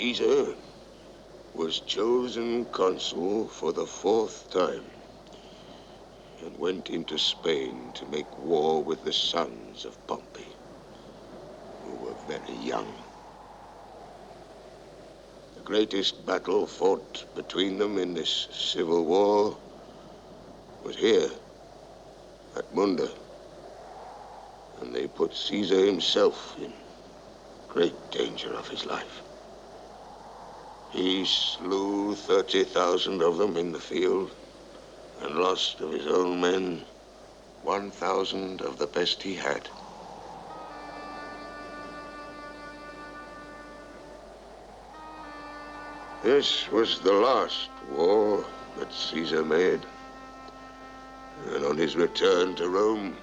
Caesar was chosen consul for the 4th time and went into Spain to make war with the sons of Pompey, who were very young. The greatest battle fought between them in this civil war was here, at Munda. And they put Caesar himself in great danger of his life. He slew 30,000 of them in the field and lost of his own men 1,000 of the best he had. This was the last war that Caesar made. And on his return to Rome,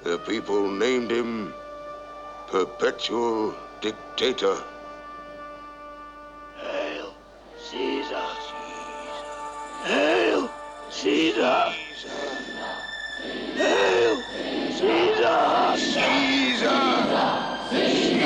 the people named him Perpetual Dictator. Hail, Caesar! Hail, Caesar! Hail, Caesar! Caesar! Caesar!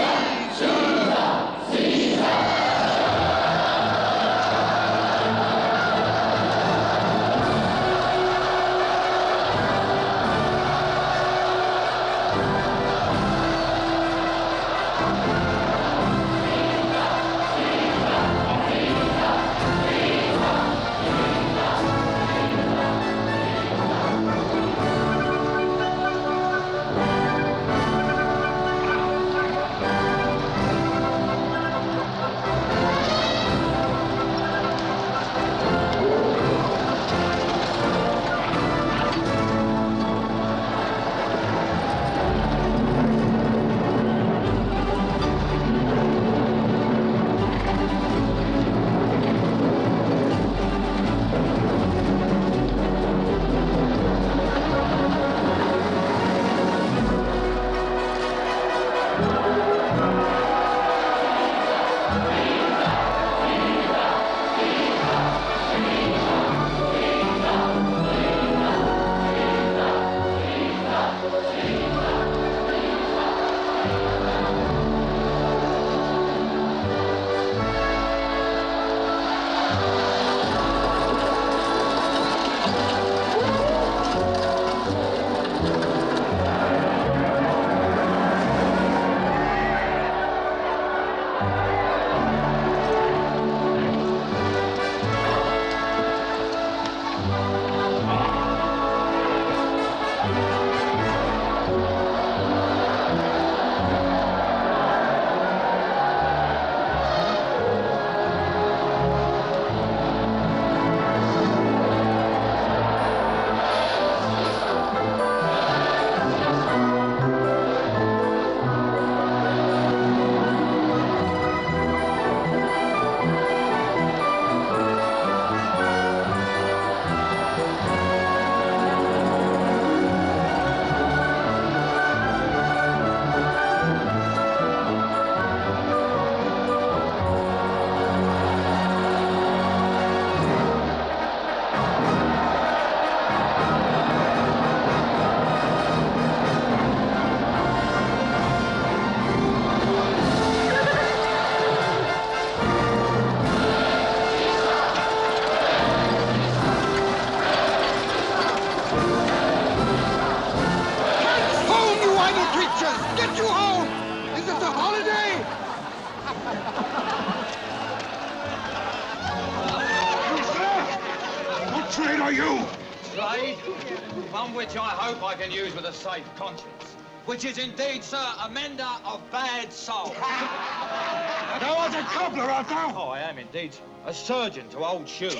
Which I hope I can use with a safe conscience. Which is indeed, sir, a mender of bad soul. Thou art a cobbler, art thou? Oh, I am indeed, sir. A surgeon to old shoes.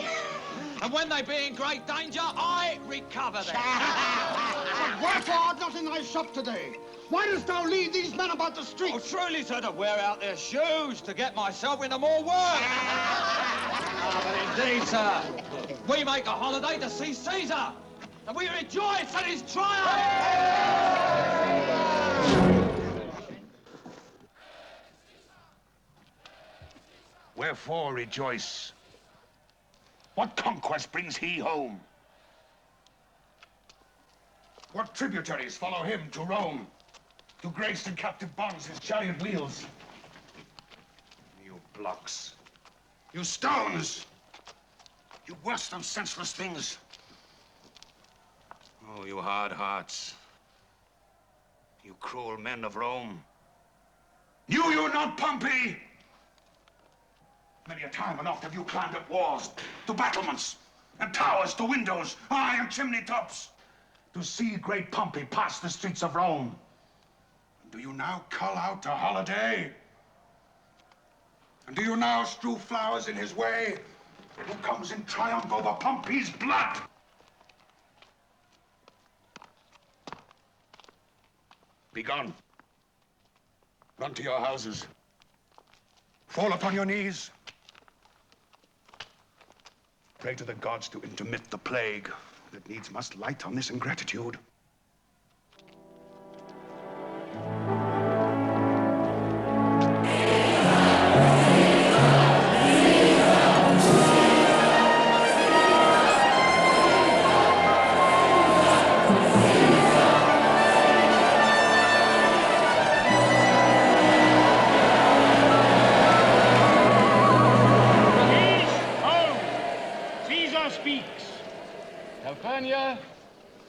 And when they be in great danger, I recover them. But wherefore art not in thy shop today? Why dost thou lead these men about the streets? Oh, truly, sir, to wear out their shoes, to get myself into more work. But indeed, sir, we make a holiday to see Caesar. And we rejoice at his triumph! Wherefore rejoice? What conquest brings he home? What tributaries follow him to Rome, to grace in captive bonds his chariot wheels? You blocks, You stones! You worse than senseless things. Oh, you hard hearts. You cruel men of Rome. Knew you not, Pompey? Many a time and oft have you climbed up walls, to battlements, and towers to windows, aye, and chimney tops, to see great Pompey pass the streets of Rome. And do you now call out to holiday? And do you now strew flowers in his way, who comes in triumph over Pompey's blood? Be gone. Run to your houses. Fall upon your knees. Pray to the gods to intermit the plague that needs must light on this ingratitude.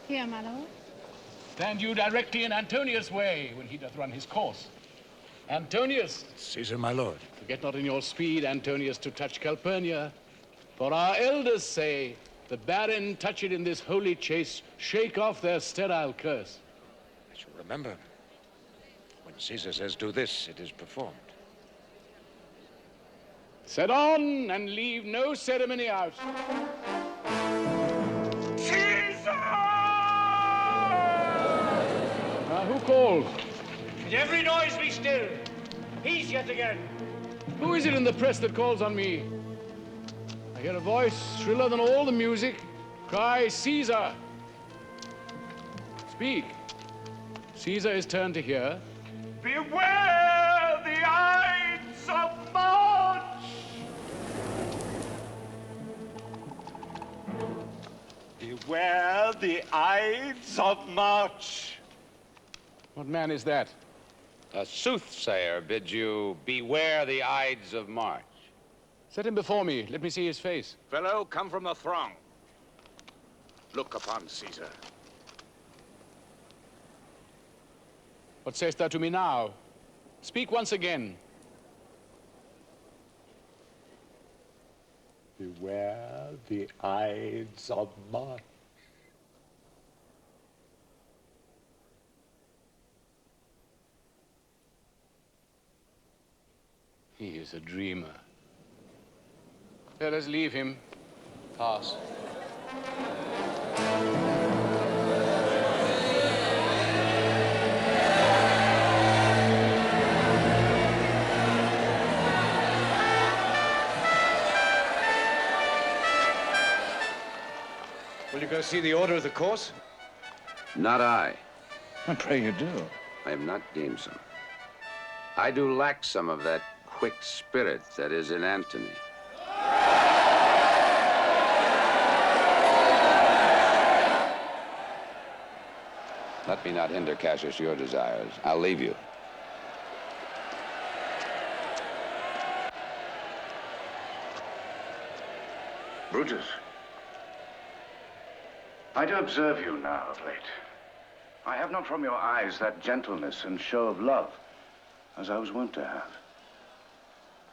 Here, my lord. Stand you directly in Antonius' way when he doth run his course. Antonius. Caesar, my lord. Forget not in your speed, Antonius, to touch Calpurnia. For our elders say, the barren touch it in this holy chase, shake off their sterile curse. I shall remember. When Caesar says do this, it is performed. Set on and leave no ceremony out. Who called? Let every noise be still. Peace yet again. Who is it in the press that calls on me? I hear a voice shriller than all the music. Cry, Caesar. Speak. Caesar is turned to hear. Beware the Ides of March! Beware the Ides of March! What man is that? A soothsayer bids you beware the Ides of March. Set him before me. Let me see his face. Fellow, come from the throng. Look upon Caesar. What sayest thou to me now? Speak once again. Beware the Ides of March. He is a dreamer. Let us leave him. Pass. Will you go see the order of the course? Not I. I pray you do. I am not gamesome. I do lack some of that quick spirit that is in Antony. Let me not hinder, Cassius, your desires. I'll leave you. Brutus, I do observe you now of late. I have not from your eyes that gentleness and show of love as I was wont to have.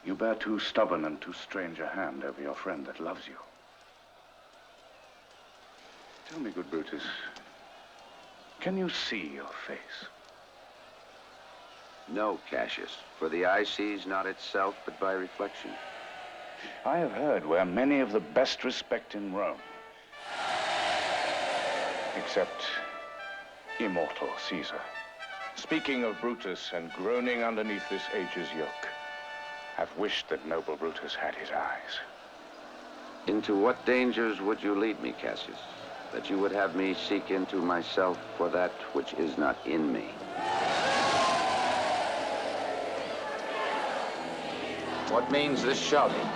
You bear too stubborn and too strange a hand over your friend that loves you. Tell me, good Brutus, can you see your face? No, Cassius, for the eye sees not itself, but by reflection. I have heard where many of the best respect in Rome, except immortal Caesar, speaking of Brutus and groaning underneath this age's yoke, have wished that noble Brutus had his eyes. Into what dangers would you lead me, Cassius, that you would have me seek into myself for that which is not in me? What means this shouting?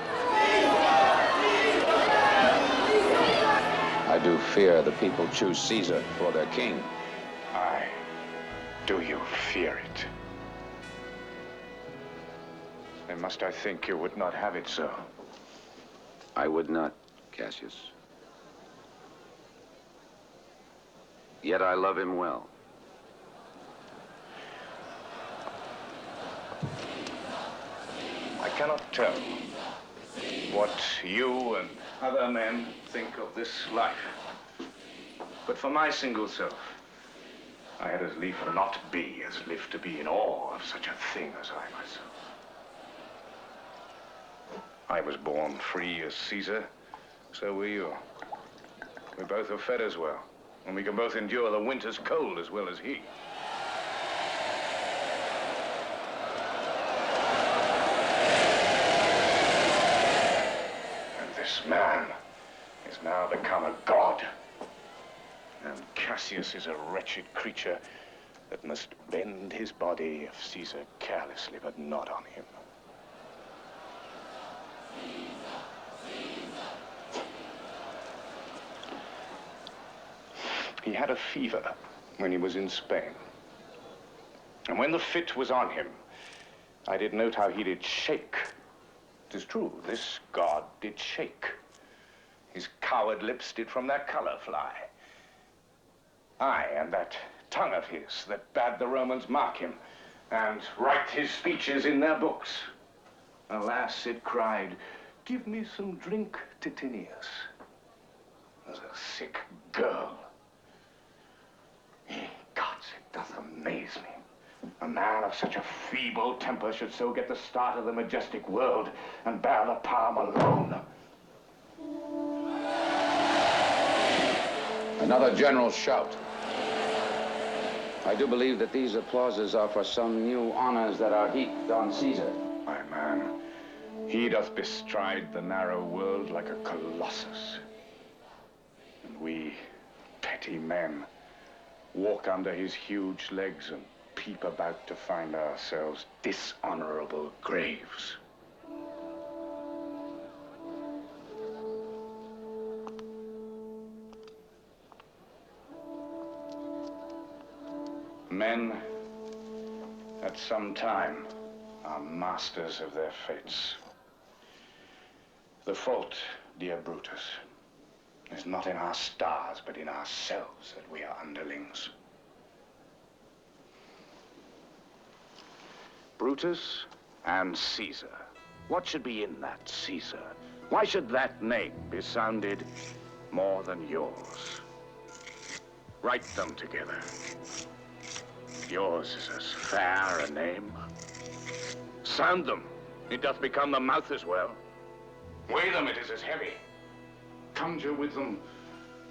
I do fear the people choose Caesar for their king. Aye. Do you fear it? Then must I think you would not have it so. I would not, Cassius. Yet I love him well. I cannot tell what you and other men think of this life. But for my single self, I had as lief not be as live to be in awe of such a thing as I myself. I was born free as Caesar, so were you. We both are fed as well, and we can both endure the winter's cold as well as he. And this man is now become a god. And Cassius is a wretched creature that must bend his body if Caesar carelessly but not on him. He had a fever when he was in Spain. And when the fit was on him, I did note how he did shake. 'Tis true, this god did shake. His coward lips did from their color fly. Aye, and that tongue of his that bade the Romans mark him and write his speeches in their books. Alas, it cried, "Give me some drink, Titinius," as a sick girl. Gods, it doth amaze me. A man of such a feeble temper should so get the start of the majestic world and bear the palm alone. Another general shout. I do believe that these applauses are for some new honors that are heaped on Caesar. My man, he doth bestride the narrow world like a colossus. And we, petty men, walk under his huge legs and peep about to find ourselves dishonorable graves. Men, at some time, are masters of their fates. The fault, dear Brutus, is not in our stars, but in ourselves that we are underlings. Brutus and Caesar. What should be in that Caesar? Why should that name be sounded more than yours? Write them together. Yours is as fair a name. Sound them. It doth become the mouth as well. Weigh them, it is as heavy. Conjure with them.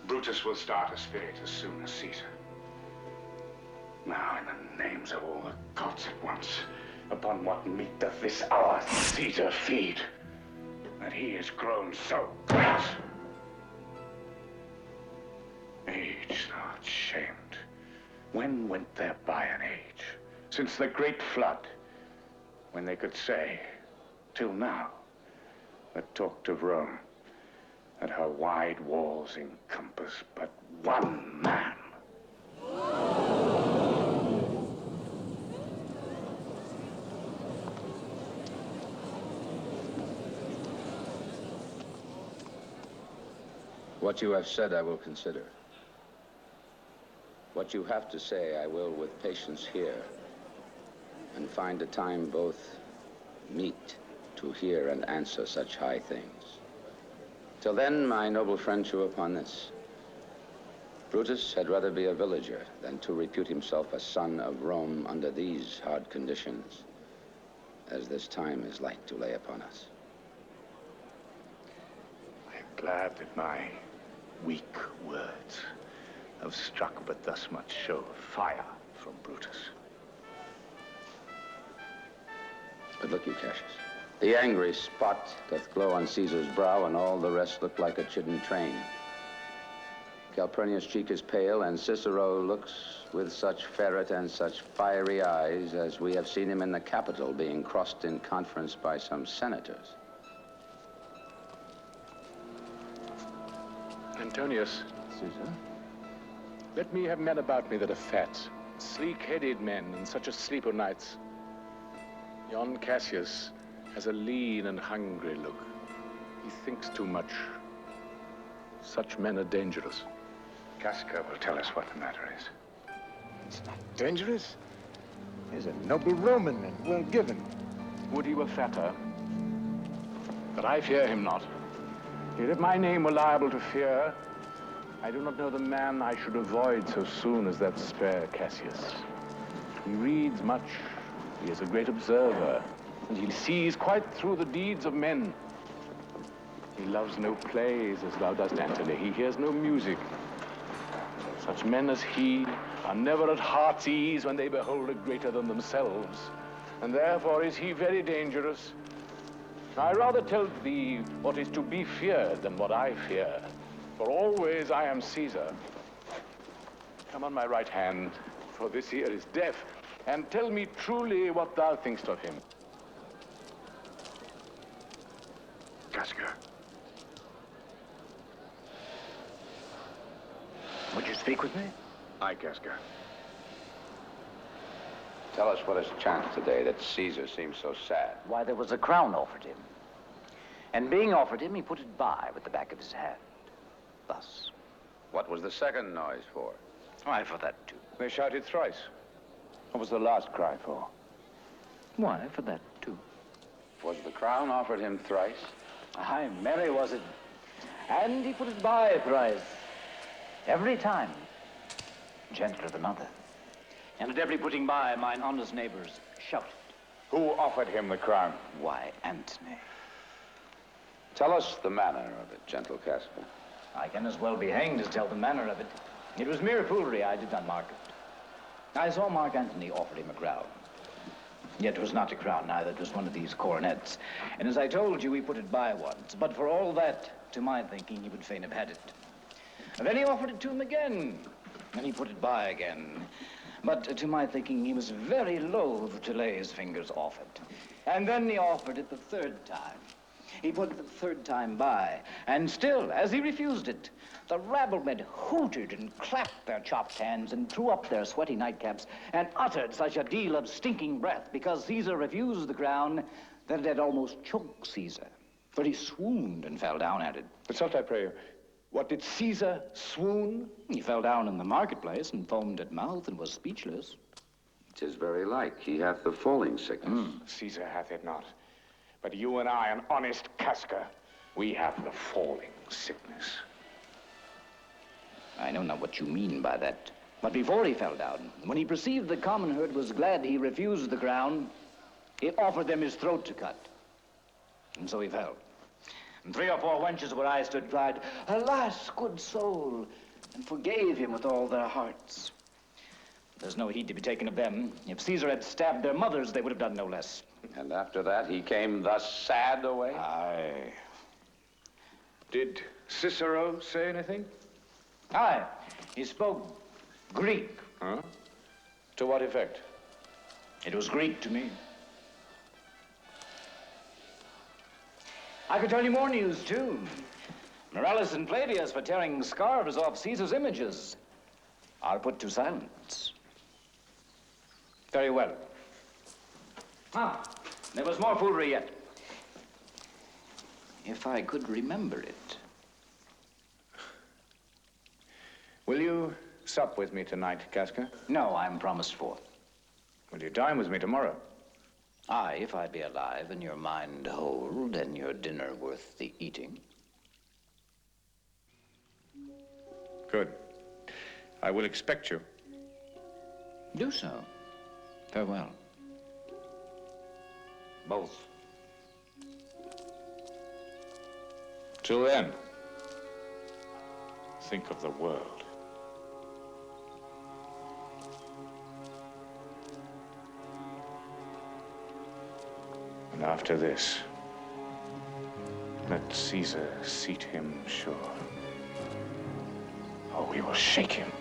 Brutus will start a spirit as soon as Caesar. Now, in the names of all the gods at once, upon what meat doth this our Caesar feed, that he is grown so great? Age, thou art shamed. When went there by an age, since the great flood, when they could say, till now, that talked of Rome, that her wide walls encompass but one man? What you have said, I will consider. What you have to say, I will with patience hear, and find a time both meet to hear and answer such high things. Till then, my noble friend, chew upon this. Brutus had rather be a villager than to repute himself a son of Rome under these hard conditions, as this time is like to lay upon us. I am glad that my weak words have struck but thus much show of fire from Brutus. But look you, Cassius. The angry spot doth glow on Caesar's brow, and all the rest look like a chidden train. Calpurnia's cheek is pale, and Cicero looks with such ferret and such fiery eyes as we have seen him in the Capitol being crossed in conference by some senators. Antonius. Caesar? Let me have men about me that are fat, sleek-headed men, and such a sleep o' nights. Yon Cassius has a lean and hungry look. He thinks too much. Such men are dangerous. Casca will tell us what the matter is. It's not dangerous. He's a noble Roman and well given. Would he were fatter. But I fear him not. Yet if my name were liable to fear, I do not know the man I should avoid so soon as that spare Cassius. He reads much, he is a great observer, and he sees quite through the deeds of men. He loves no plays as thou dost, Antony. He hears no music. Such men as he are never at heart's ease when they behold a greater than themselves, and therefore is he very dangerous. I rather tell thee what is to be feared than what I fear, for always I am Caesar. Come on my right hand, for this ear is deaf, and tell me truly what thou thinkst of him. Casca. Would you speak with me? Aye, Casca. Tell us what has chanced today that Caesar seems so sad. Why, there was a crown offered him. And being offered him, he put it by with the back of his hand. Thus. What was the second noise for? Why, for that too. They shouted thrice. What was the last cry for? Why, for that too. Was the crown offered him thrice? Aye, merry was it. And he put it by thrice. Every time, gentler than other. And at every putting by, mine honest neighbors shouted. Who offered him the crown? Why, Antony. Tell us the manner of it, gentle Casca. I can as well be hanged as tell the manner of it. It was mere foolery, I did not mark it. I saw Marc Antony offered him a crown. Yet it was not a crown, neither. It was one of these coronets. And as I told you, he put it by once. But for all that, to my thinking, he would fain have had it. And then he offered it to him again. And he put it by again. But to my thinking, he was very loath to lay his fingers off it. And then he offered it the third time. He put it the third time by. And still, as he refused it, the rabblemen hooted and clapped their chopped hands and threw up their sweaty nightcaps and uttered such a deal of stinking breath because Caesar refused the crown that it had almost choked Caesar. For he swooned and fell down at it. Consult, I pray you. What, did Caesar swoon? He fell down in the marketplace and foamed at mouth and was speechless. 'Tis very like. He hath the falling sickness. Caesar hath it not. But you and I, an honest Casca, we have the falling sickness. I know not what you mean by that. But before he fell down, when he perceived the common herd was glad he refused the crown, he offered them his throat to cut. And so he fell. And 3 or 4 wenches where I stood cried, "Alas, good soul," and forgave him with all their hearts. There's no heed to be taken of them. If Caesar had stabbed their mothers, they would have done no less. And after that, he came thus sad away? Aye. Did Cicero say anything? Aye. He spoke Greek. Huh? To what effect? It was Greek to me. I could tell you more news, too. Morellus and Flavius, for tearing scarves off Caesar's images, are put to silence. Very well. Ah, there was more foolery yet. If I could remember it. Will you sup with me tonight, Casca? No, I'm promised for. Will you dine with me tomorrow? Aye, if I be alive and your mind whole and your dinner worth the eating. Good. I will expect you. Do so. Farewell. Both. Till then, think of the world. And after this, let Caesar seat him sure. Or we will shake him.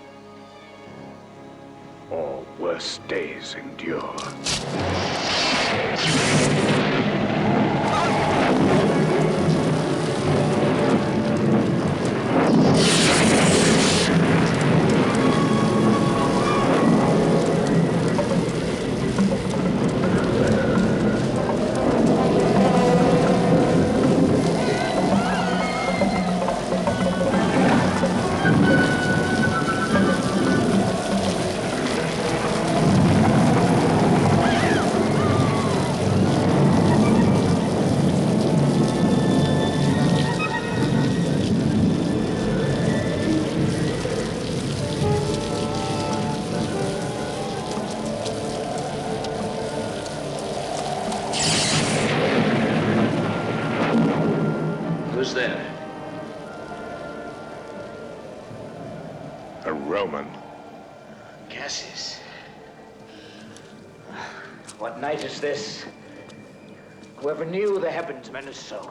Or worse days endure. A Roman. Cassius. What night is this? Whoever knew the heavens meant so.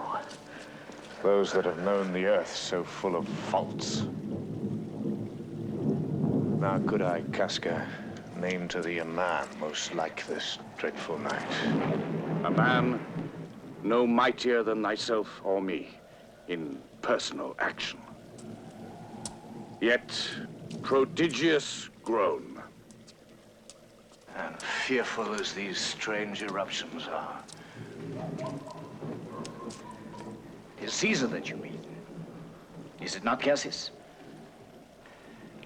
Those that have known the earth so full of faults. Now could I, Casca, name to thee a man most like this dreadful night? A man no mightier than thyself or me in personal action. Yet prodigious grown. And fearful as these strange eruptions are. It is Caesar that you mean. Is it not, Cassius?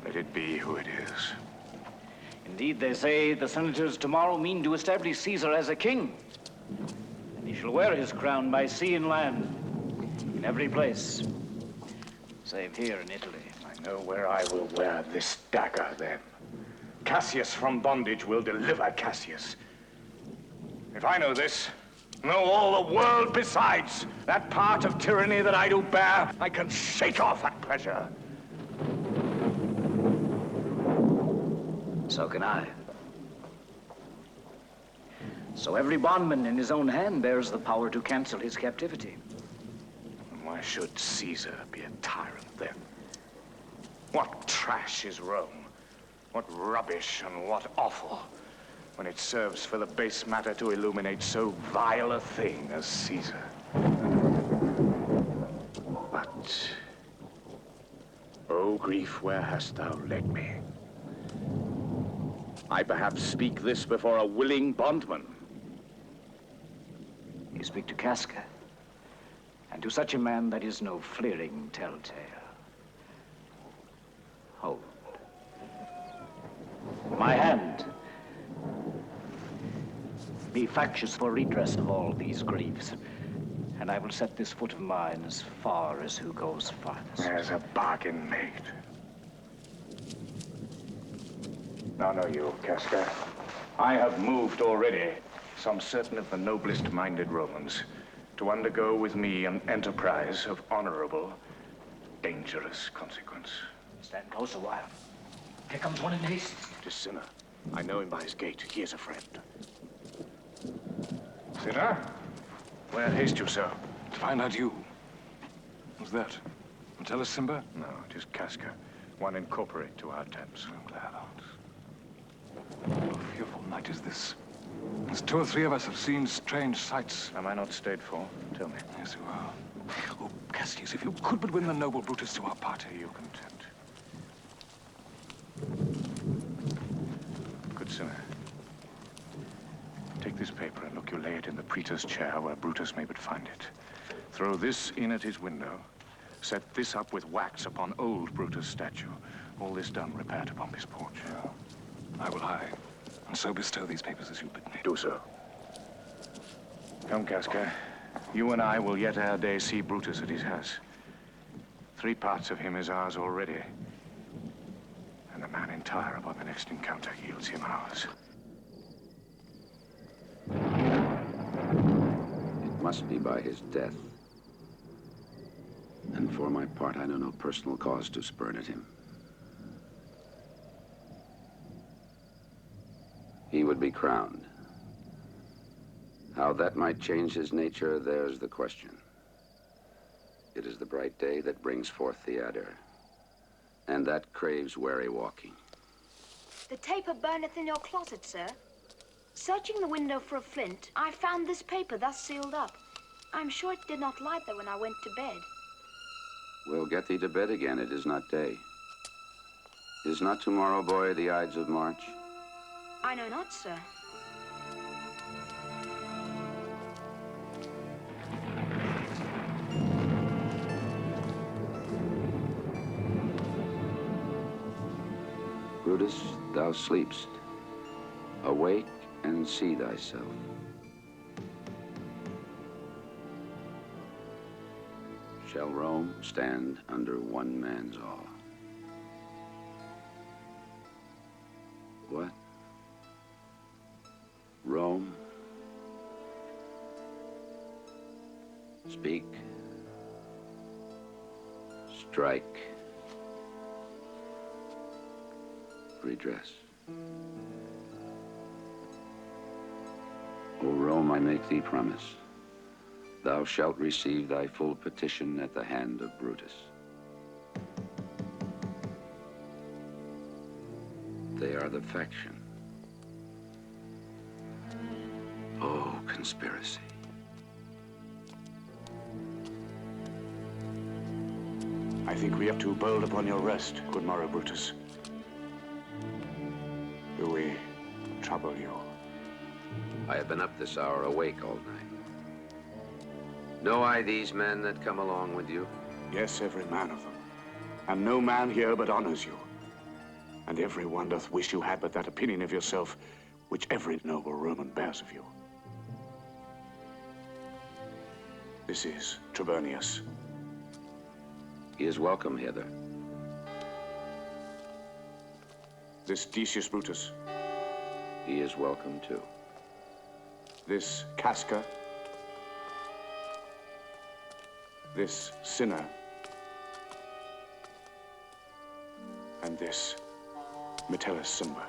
Let it be who it is. Indeed, they say the senators tomorrow mean to establish Caesar as a king. And he shall wear his crown by sea and land, in every place, save here in Italy. I know where I will wear this dagger, then. Cassius from bondage will deliver Cassius. If I know this, know all the world besides. That part of tyranny that I do bear, I can shake off at pleasure. So can I. So every bondman in his own hand bears the power to cancel his captivity. Why should Caesar be a tyrant, then? What trash is Rome? What rubbish and what offal, when it serves for the base matter to illuminate so vile a thing as Caesar. But, O grief, where hast thou led me? I perhaps speak this before a willing bondman. You speak to Casca, and to such a man that is no fleering telltale. Hold. My hand. Be factious for redress of all these griefs, and I will set this foot of mine as far as who goes farthest. There's a bargain made. Now know you, Casca, I have moved already some certain of the noblest minded Romans to undergo with me an enterprise of honorable, dangerous consequence. Stand close a while. Here comes one in haste. 'Tis Cinna. I know him by his gait. He is a friend. Cinna? Where haste you, sir? To find out you. Who's that? Tell us, Simba? No, it is Casca. One incorporate to our tents. I'm glad on't. What a fearful night is this. As 2 or 3 of us have seen strange sights. Am I not stayed for? Tell me. Yes, you are. Oh, Cassius, if you could but win the noble Brutus to our party. You content. Good Cinna. Take this paper and look you lay it in the praetor's chair where Brutus may but find it. Throw this in at his window. Set this up with wax upon old Brutus' statue. All this done, repair to Pompey's porch. Yeah. I will hie, and so bestow these papers as you bid me. Do so. Come, Casca. You and I will yet ere day see Brutus at his house. 3 parts of him is ours already. And the man in Tyre upon the next encounter yields him ours. It must be by his death. And for my part, I know no personal cause to spurn at him. He would be crowned. How that might change his nature, there's the question. It is the bright day that brings forth the adder, and that craves wary walking. The taper burneth in your closet, sir. Searching the window for a flint, I found this paper thus sealed up. I'm sure it did not light there when I went to bed. We'll get thee to bed again. It is not day. Is not tomorrow, boy, the Ides of March? I know not, sir. Brutus, thou sleepst. Awake and see thyself. Shall Rome stand under one man's awe? What? Rome? Speak. redress. O Rome, I make thee promise. Thou shalt receive thy full petition at the hand of Brutus. They are the faction. Oh, conspiracy. I think we have too bold upon your rest, good morrow, Brutus. Do we trouble you? I have been up this hour awake all night. Know I these men that come along with you? Yes, every man of them. And no man here but honors you. And every one doth wish you had but that opinion of yourself which every noble Roman bears of you. This is Trebonius. He is welcome hither. This Decius Brutus. He is welcome too. This Casca. This Cinna. And this Metellus Summa.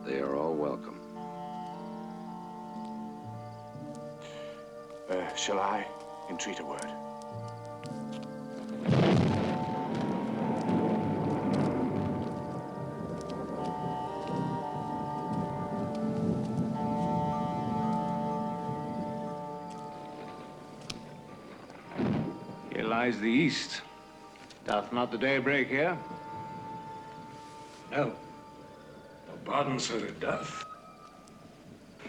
They are all welcome. Shall I entreat a word? Here lies the east. Doth not the day break here? No. No, pardon, sir, it doth.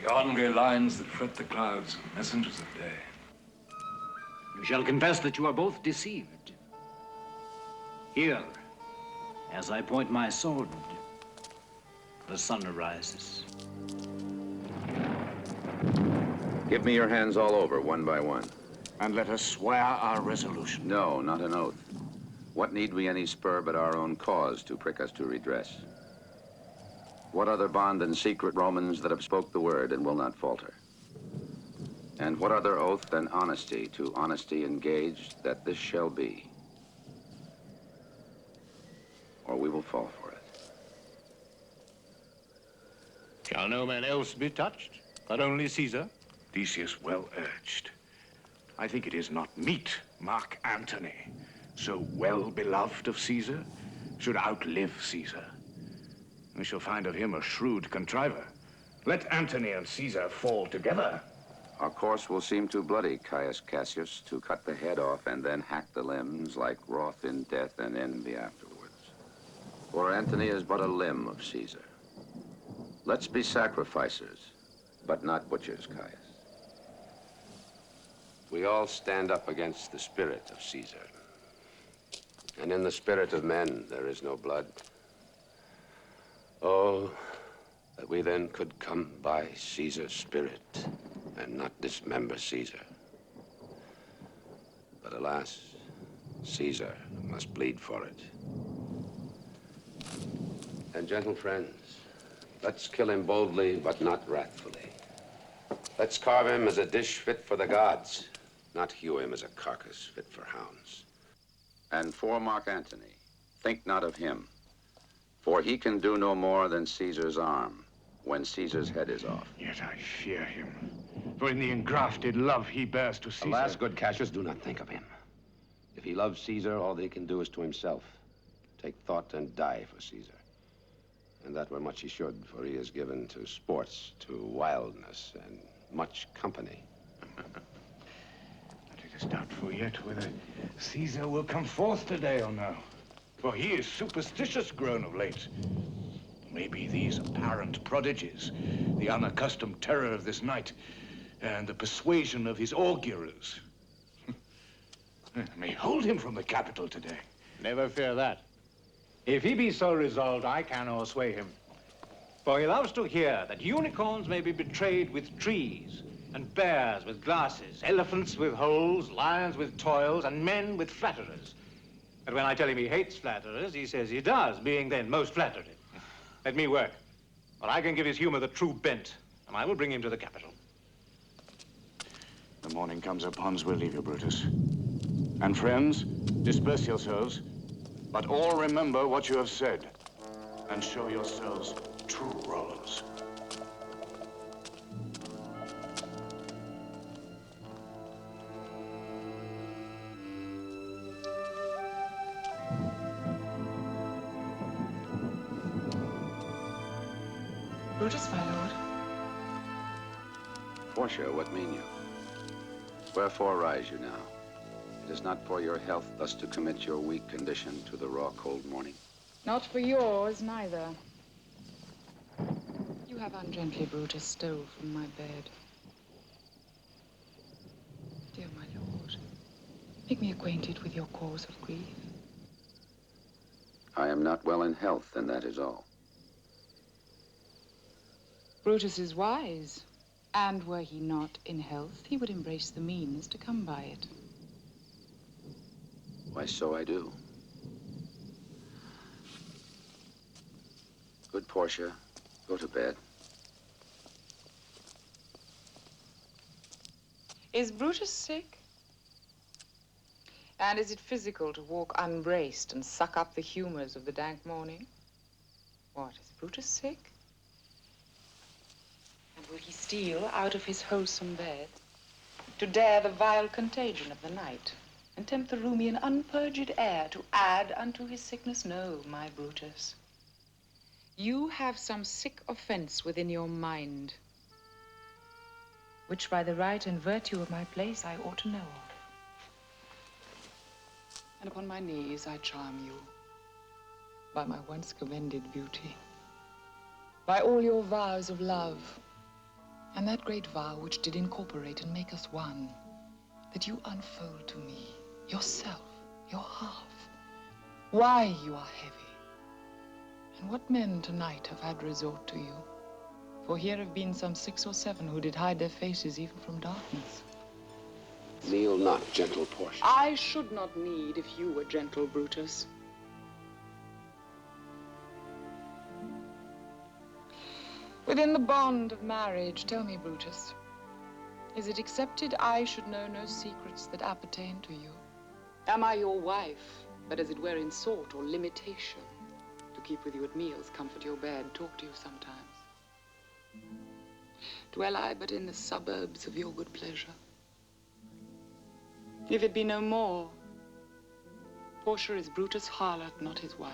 Yonder lines that fret the clouds, messengers of day. You shall confess that you are both deceived. Here, as I point my sword, the sun arises. Give me your hands all over, one by one. And let us swear our resolution. No, not an oath. What need we any spur but our own cause to prick us to redress? What other bond than secret Romans that have spoke the word and will not falter? And what other oath than honesty to honesty engaged that this shall be? Or we will fall for it. Shall no man else be touched, but only Caesar? Decius well urged. I think it is not meet Marc Antony, so well beloved of Caesar, should outlive Caesar. We shall find of him a shrewd contriver. Let Antony and Caesar fall together. Our course will seem too bloody, Caius Cassius, to cut the head off and then hack the limbs like wrath in death and envy afterwards. For Antony is but a limb of Caesar. Let's be sacrificers, but not butchers, Caius. We all stand up against the spirit of Caesar. And in the spirit of men, there is no blood. Oh, that we then could come by Caesar's spirit and not dismember Caesar. But alas, Caesar must bleed for it. And gentle friends, let's kill him boldly, but not wrathfully. Let's carve him as a dish fit for the gods, not hew him as a carcass fit for hounds. And for Marc Antony, think not of him, for he can do no more than Caesar's arm when Caesar's head is off. Yet I fear him, for in the engrafted love he bears to Caesar. Alas, good Cassius, do not think of him. If he loves Caesar, all that he can do is to himself. Take thought and die for Caesar. And that were much he should, for he is given to sports, to wildness, and much company. But it is doubtful yet whether Caesar will come forth today or no. For he is superstitious grown of late. Maybe these apparent prodigies, the unaccustomed terror of this night, and the persuasion of his augurers, may hold him from the capital today. Never fear that. If he be so resolved, I can o'ersway him. For he loves to hear that unicorns may be betrayed with trees, and bears with glasses, elephants with holes, lions with toils, and men with flatterers. But when I tell him he hates flatterers, he says he does, being then most flattered. Let me work, for I can give his humor the true bent, and I will bring him to the capital. The morning comes upon us, we'll leave you, Brutus. And friends, disperse yourselves, but all remember what you have said. and show yourselves true rollers. Brutus, my lord. Portia, what mean you? Wherefore rise you now? It is not for your health thus to commit your weak condition to the raw, cold morning. Not for yours, neither. You have ungently, Brutus, stole from my bed. Dear my lord, make me acquainted with your cause of grief. I am not well in health, and that is all. Brutus is wise, and were he not in health, he would embrace the means to come by it. Why, so I do. Good Portia, go to bed. Is Brutus sick? And is it physical to walk unbraced and suck up the humors of the dank morning? What, is Brutus sick? And will he steal out of his wholesome bed to dare the vile contagion of the night and tempt the roomy and unpurged air to add unto his sickness? No, my Brutus. You have some sick offense within your mind, which by the right and virtue of my place I ought to know of. And upon my knees I charm you, by my once commended beauty, by all your vows of love, and that great vow which did incorporate and make us one, that you unfold to me yourself, your half, why you are heavy, and what men tonight have had resort to you. For here have been some 6 or 7 who did hide their faces even from darkness. Kneel not, gentle Portia. I should not need if you were gentle, Brutus. Within the bond of marriage, tell me, Brutus, is it accepted I should know no secrets that appertain to you? Am I your wife, but as it were in sort or limitation, to keep with you at meals, comfort your bed, talk to you sometimes? Dwell I but in the suburbs of your good pleasure? If it be no more, Portia is Brutus' harlot, not his wife.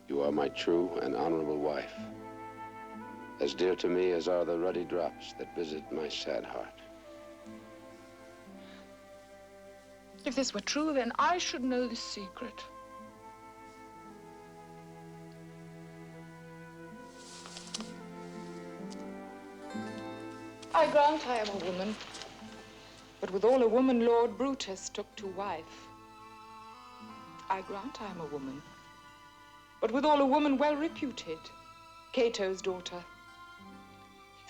You are my true and honorable wife, as dear to me as are the ruddy drops that visit my sad heart. If this were true, then I should know the secret. I grant I am a woman, but with all a woman Lord Brutus took to wife. I grant I am a woman, but with all a woman well reputed, Cato's daughter.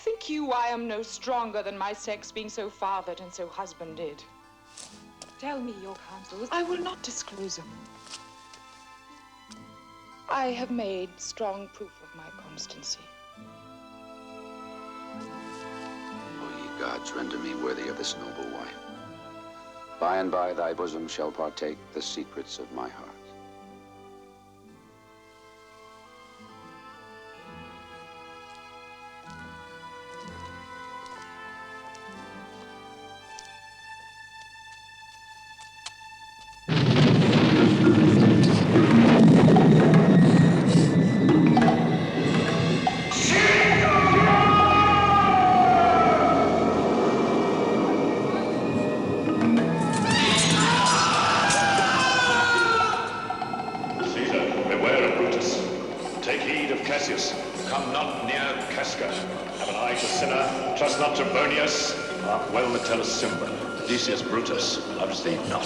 Think you I am no stronger than my sex, being so fathered and so husbanded? Tell me your counsels, I will not disclose them. I have made strong proof of my constancy. Gods, render me worthy of this noble wife. By and by thy bosom shall partake the secrets of my heart. Cassius, come not near Casca. Have an eye to sinner, trust not to Bonius. Art well Metellus Simba. Decius Brutus loves thee not.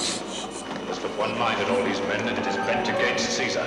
There's but one mind in all these men, and it is bent against Caesar.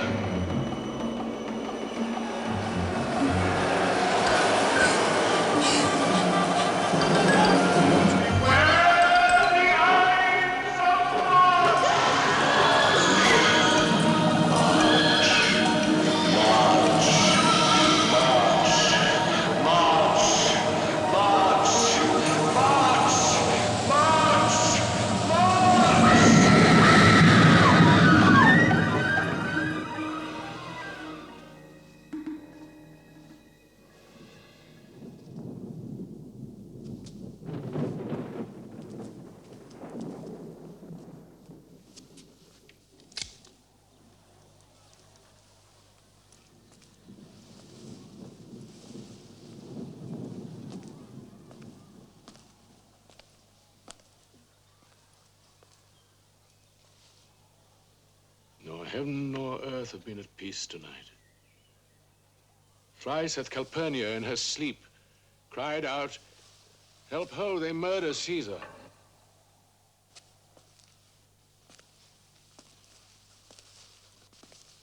heaven nor earth have been at peace tonight. Thrice hath Calpurnia in her sleep cried out, "Help ho, they murder Caesar."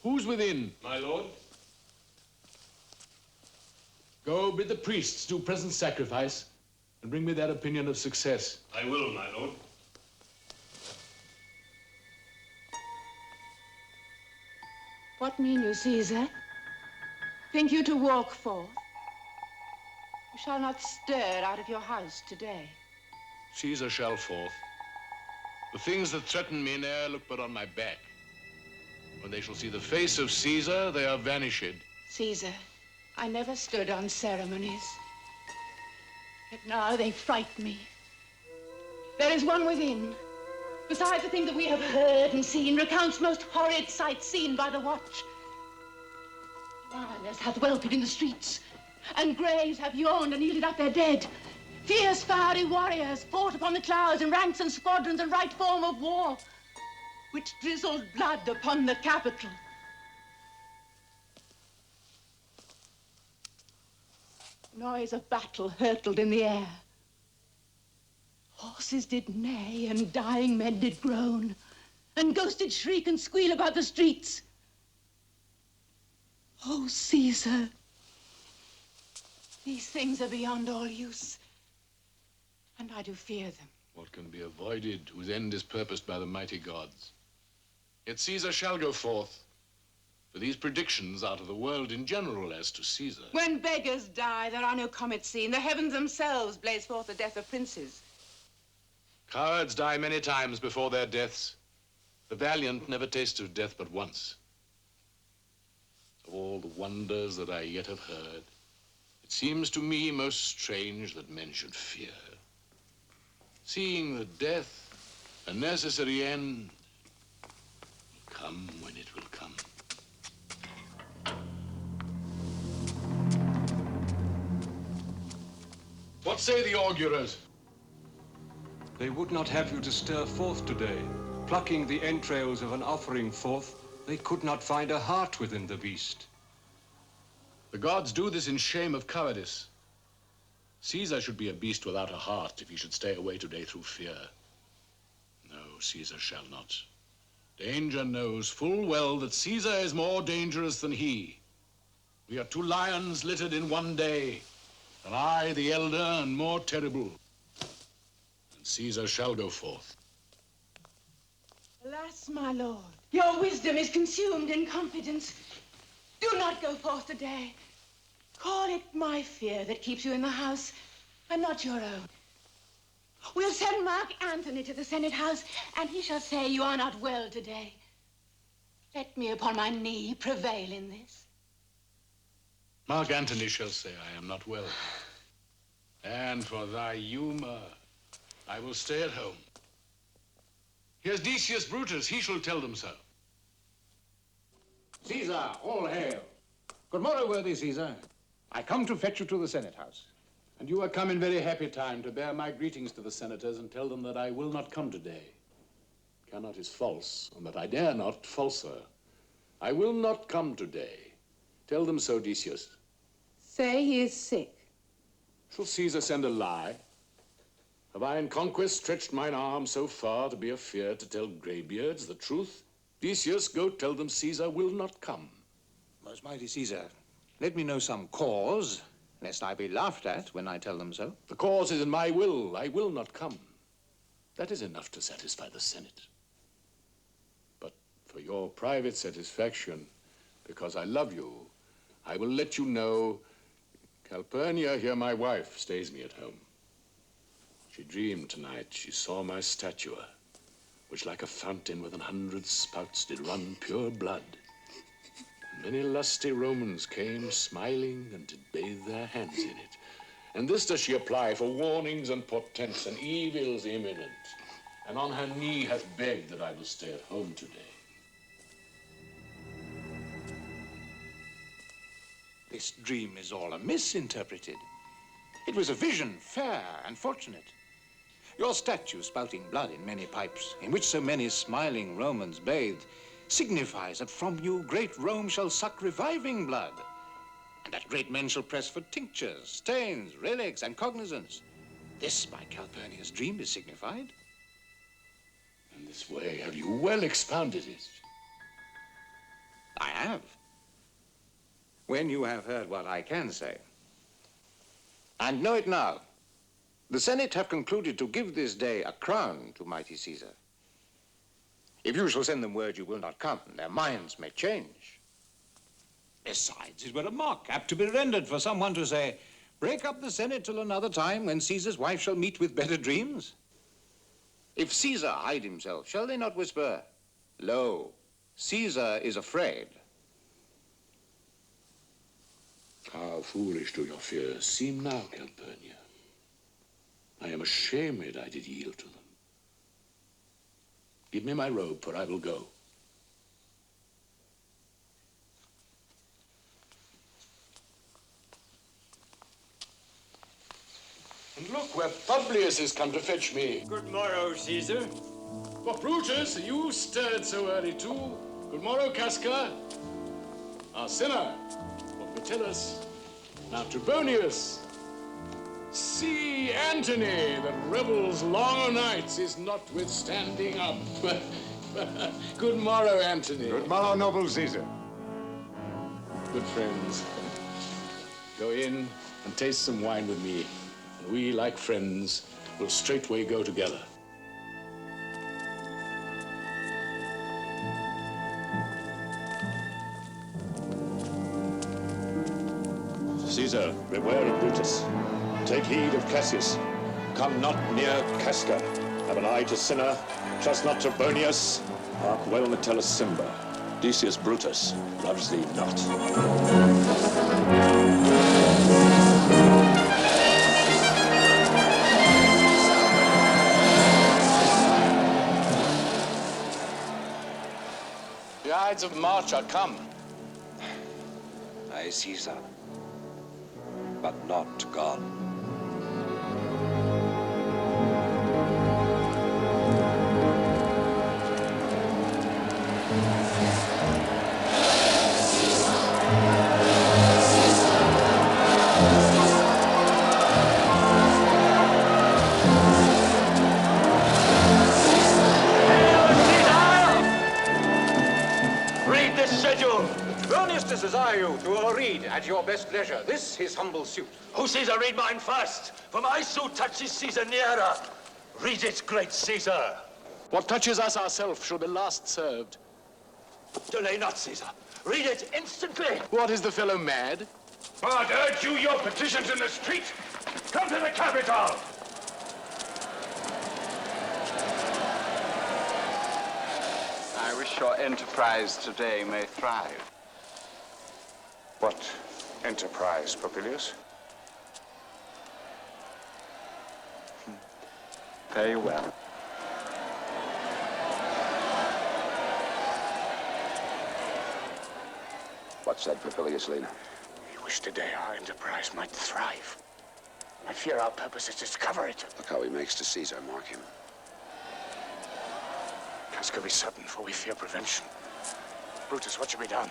Who's within? My lord? Go bid the priests do present sacrifice and bring me their opinion of success. I will, my lord. What mean you, Caesar? Think you to walk forth? You shall not stir out of your house today. Caesar shall forth. The things that threaten me ne'er look but on my back. When they shall see the face of Caesar, they are vanished. Caesar, I never stood on ceremonies. Yet now they fright me. There is one within. Besides the thing that we have heard and seen, recounts most horrid sights seen by the watch. Violence hath weltered in the streets, and graves have yawned and yielded up their dead. Fierce fiery warriors fought upon the clouds in ranks and squadrons and right form of war, which drizzled blood upon the Capitol. Noise of battle hurtled in the air. Horses did neigh, and dying men did groan, and ghosts did shriek and squeal about the streets. Oh, Caesar, these things are beyond all use, and I do fear them. What can be avoided, whose end is purposed by the mighty gods? Yet Caesar shall go forth, for these predictions are to the world in general as to Caesar. When beggars die, there are no comets seen. The heavens themselves blaze forth the death of princes. Cowards die many times before their deaths. The valiant never taste of death but once. Of all the wonders that I yet have heard, it seems to me most strange that men should fear. Seeing that death, a necessary end, will come when it will come. What say the augurers? They would not have you to stir forth today. Plucking the entrails of an offering forth, they could not find a heart within the beast. The gods do this in shame of cowardice. Caesar should be a beast without a heart if he should stay away today through fear. No, Caesar shall not. Danger knows full well that Caesar is more dangerous than he. We are two lions littered in one day, and I the elder and more terrible. And Caesar shall go forth. Alas, my lord, your wisdom is consumed in confidence. Do not go forth today. Call it my fear that keeps you in the house, and not your own. We'll send Marc Antony to the Senate House, and he shall say you are not well today. Let me upon my knee prevail in this. Marc Antony shall say I am not well. And for thy humor, I will stay at home. Here's Decius Brutus, he shall tell them so. Caesar, all hail. Good morrow, worthy Caesar. I come to fetch you to the Senate House. And you are come in very happy time to bear my greetings to the senators and tell them that I will not come today. Cannot is false, and that I dare not falser. I will not come today. Tell them so, Decius. Say he is sick. Shall Caesar send a lie? Have I in conquest stretched mine arm so far to be a fear to tell greybeards the truth? Decius, go tell them Caesar will not come. Most mighty Caesar, let me know some cause, lest I be laughed at when I tell them so. The cause is in my will. I will not come. That is enough to satisfy the Senate. But for your private satisfaction, because I love you, I will let you know Calpurnia, here my wife, stays me at home. She dreamed tonight she saw my statua, which like a fountain with 100 spouts did run pure blood. Many lusty Romans came smiling and did bathe their hands in it. And this does she apply for warnings and portents and evils imminent. And on her knee hath begged that I will stay at home today. This dream is all misinterpreted. It was a vision, fair and fortunate. Your statue spouting blood in many pipes, in which so many smiling Romans bathed, signifies that from you great Rome shall suck reviving blood, and that great men shall press for tinctures, stains, relics, and cognizance. This by Calpurnia's dream is signified. In this way have you well expounded it. I have. When you have heard what I can say. And know it now. The Senate have concluded to give this day a crown to mighty Caesar. If you shall send them word you will not come, their minds may change. Besides, it were a mock apt to be rendered for someone to say, break up the Senate till another time when Caesar's wife shall meet with better dreams. If Caesar hide himself, shall they not whisper, lo, Caesar is afraid? How foolish do your fears seem now, Calpurnia. I am ashamed I did yield to them. Give me my robe, for I will go. And look where Publius is come to fetch me. Good morrow, Caesar. What, Brutus, you stirred so early too? Good morrow, Casca. Our sinner, what Metellus, now Trebonius. See, Antony, that rebels long o' nights, is notwithstanding up. Good morrow, Antony. Good morrow, noble Caesar. Good friends. Go in and taste some wine with me. And we, like friends, will straightway go together. Caesar, beware of Brutus. Take heed of Cassius. Come not near Casca. Have an eye to Cinna. Trust not Trebonius. Mark well Metellus Cimber. Decius Brutus loves thee not. The Ides of March are come. Aye, Caesar, but not gone. Read this schedule. Brutus desire you to read at your best leisure this his humble suit. Who Caesar read mine first? For my suit touches Caesar nearer. Read it, great Caesar. What touches us ourselves shall be last served. Delay not, Caesar. Read it instantly. What, is the fellow mad? But urge you your petitions in the street. Come to the Capitol. I wish your enterprise today may thrive. What enterprise, Popilius? Very well. What said Popilius, Lena? We wish today our enterprise might thrive. I fear our purpose is to discover it. Look how he makes to Caesar, mark him. Casca be certain, for we fear prevention. Brutus, what shall be done?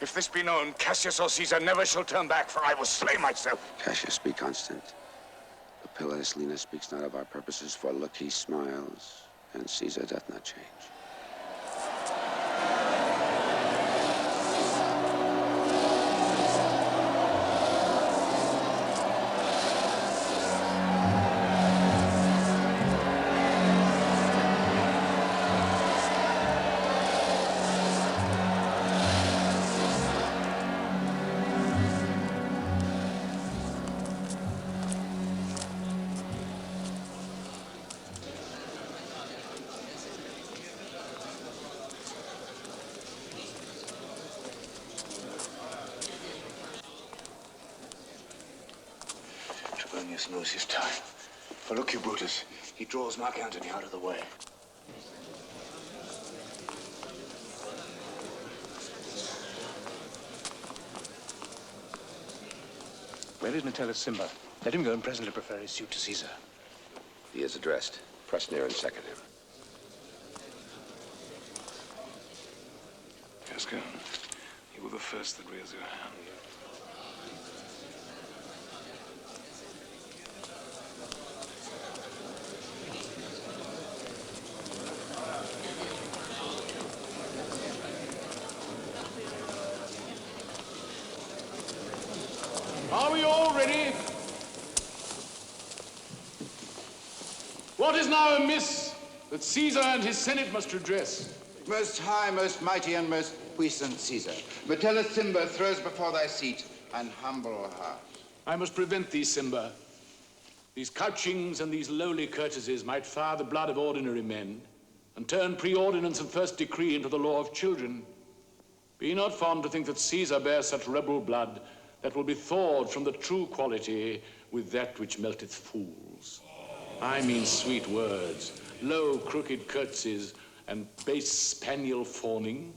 If this be known, Cassius or Caesar never shall turn back, for I will slay myself. Cassius, be constant. Popilius Lena speaks not of our purposes, for look, he smiles, and Caesar doth not change. Trebonius knows his time. For look you, Brutus, he draws Marc Antony out of the way. Where is Metellus Cimber? Let him go and presently prefer his suit to Caesar. He is addressed. Press near and second him. Casca. You were the first that raised your hand. Are we all ready? What is now amiss that Caesar and his Senate must redress? Most high, most mighty, and most puissant Caesar, Metellus Cimber throws before thy seat an humble heart. I must prevent these, Cimber. These couchings and these lowly courtesies might fire the blood of ordinary men and turn preordinance and first decree into the law of children. Be not fond to think that Caesar bears such rebel blood that will be thawed from the true quality with that which melteth fools. I mean sweet words, low crooked curtsies, and base spaniel fawning.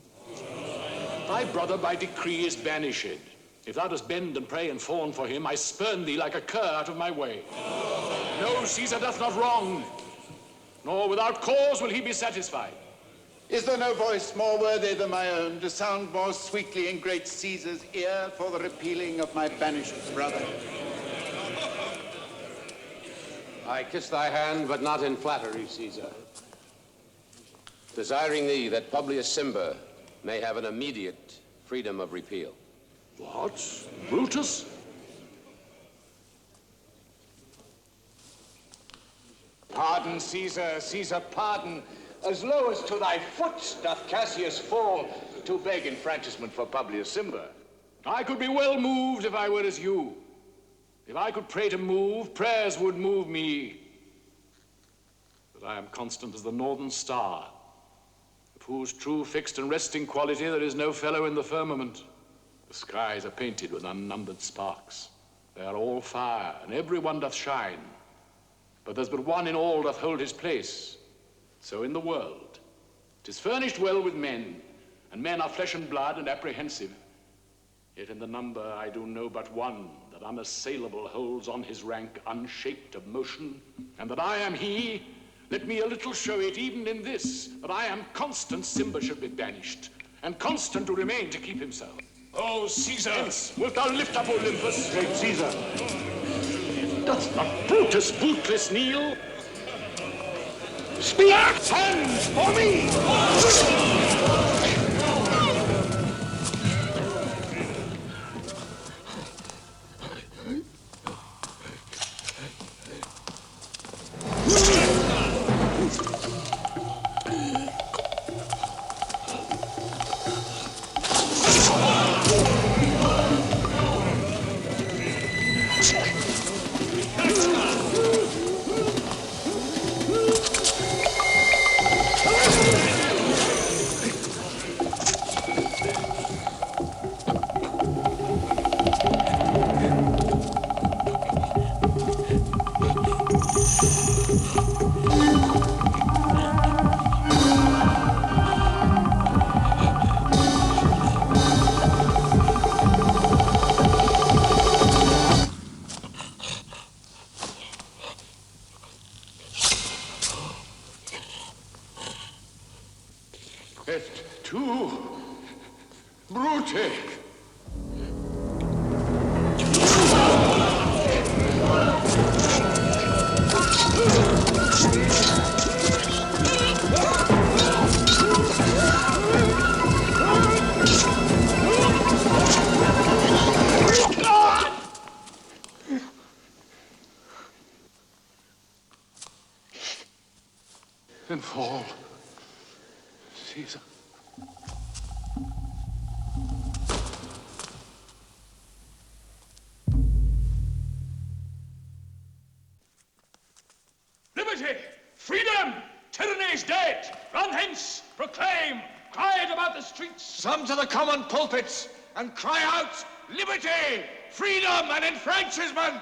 Thy brother by decree is banished. If thou dost bend and pray and fawn for him, I spurn thee like a cur out of my way. No, Caesar doth not wrong, nor without cause will he be satisfied. Is there no voice more worthy than my own to sound more sweetly in great Caesar's ear for the repealing of my banished brother? I kiss thy hand, but not in flattery, Caesar. Desiring thee that Publius Cimber may have an immediate freedom of repeal. What? Brutus? Pardon, Caesar, Caesar, pardon. As low as to thy foot doth Cassius fall to beg enfranchisement for Publius Cimber. I could be well moved if I were as you. If I could pray to move, prayers would move me. But I am constant as the northern star, of whose true fixed and resting quality there is no fellow in the firmament. The skies are painted with unnumbered sparks. They are all fire, and every one doth shine. But there's but one in all doth hold his place. So in the world, 'tis furnished well with men, and men are flesh and blood and apprehensive. Yet in the number I do know but one, that unassailable holds on his rank unshaped of motion, and that I am he. Let me a little show it even in this, that I am constant. Cimber should be banished, and constant to remain to keep himself. Oh, Caesar! Hence, wilt thou lift up Olympus? Great Caesar! Doth not Brutus bootless kneel? Speak! Hands for me! And fall, Caesar. Liberty! Freedom! Tyranny is dead! Run hence! Proclaim! Cry it about the streets! Some to the common pulpits and cry out, liberty, freedom, and enfranchisement!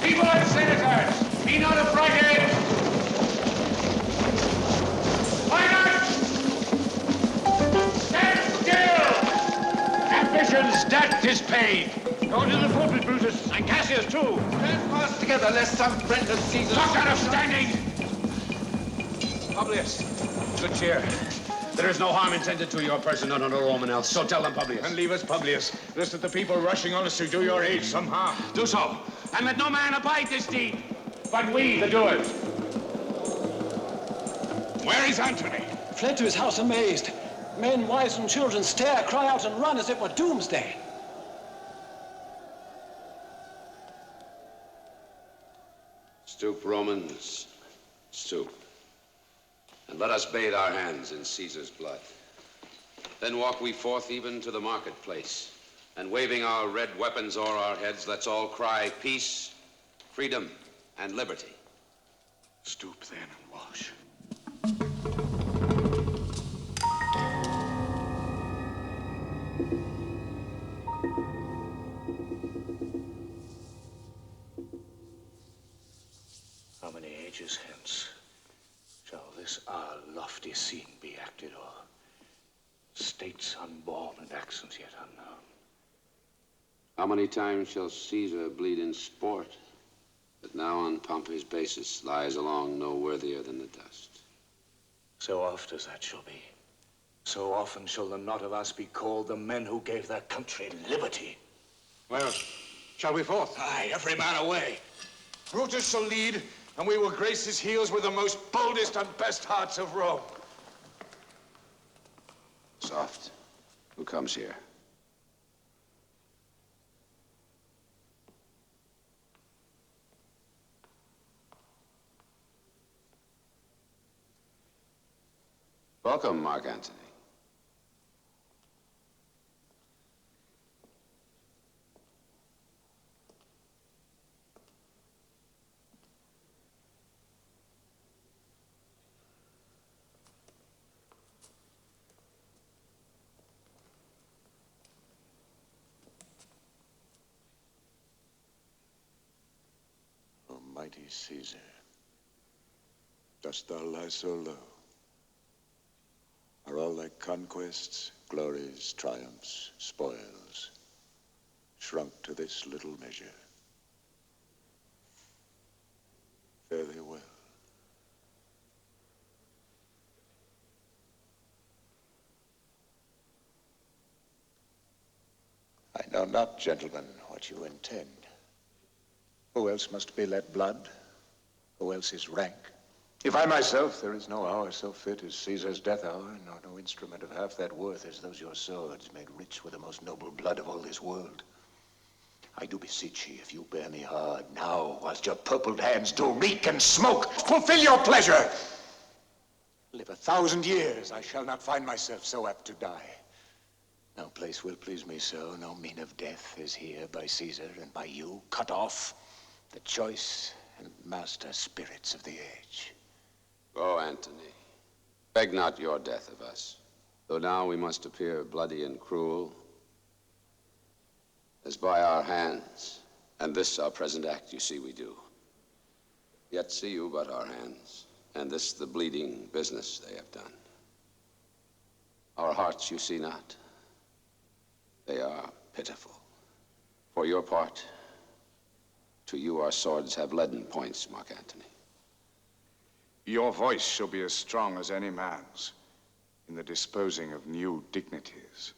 People and senators, be not affrighted! Why not? Stand still! Ambition's debt is paid. Go to the pulpit, Brutus, and Cassius too. Stand fast together, lest some friend of Caesar's... Not out of standing! Publius, good cheer. There is no harm intended to your person, none under Roman else. So tell them, Publius. And leave us, Publius, lest that the people rushing on us to do your age some harm. Do so, and let no man abide this deed, but we, the doers. Where is Antony? Fled to his house amazed. Men, wives, and children stare, cry out, and run as it were doomsday. Stoop, Romans, stoop. And let us bathe our hands in Caesar's blood. Then walk we forth even to the marketplace, and waving our red weapons o'er our heads, let's all cry peace, freedom, and liberty. Stoop then and wash. How many ages hence shall this our lofty scene be acted o'er? States unborn and accents yet unknown. How many times shall Caesar bleed in sport, that now on Pompey's basis lies along no worthier than the dust? So oft as that shall be, so often shall the not of us be called the men who gave their country liberty. Well, shall we forth? Aye, every man away. Brutus shall lead, and we will grace his heels with the most boldest and best hearts of Rome. Soft. Who comes here? Welcome, Marc Antony. Mighty Caesar, dost thou lie so low? Are all thy conquests, glories, triumphs, spoils, shrunk to this little measure? Fare thee well. I know not, gentlemen, what you intend. Who else must be let blood? Who else is rank? If I myself, there is no hour so fit as Caesar's death hour, nor no instrument of half that worth as those your swords, made rich with the most noble blood of all this world. I do beseech ye, if you bear me hard, now, whilst your purpled hands do reek and smoke, fulfill your pleasure. Live 1,000 years, I shall not find myself so apt to die. No place will please me so, no mean of death is here by Caesar and by you cut off. The choice and master spirits of the age. Go, Antony. Beg not your death of us, though now we must appear bloody and cruel, as by our hands, and this our present act you see we do. Yet see you but our hands, and this the bleeding business they have done. Our hearts you see not. They are pitiful. For your part, to you our swords have leaden points, Marc Antony. Your voice shall be as strong as any man's in the disposing of new dignities.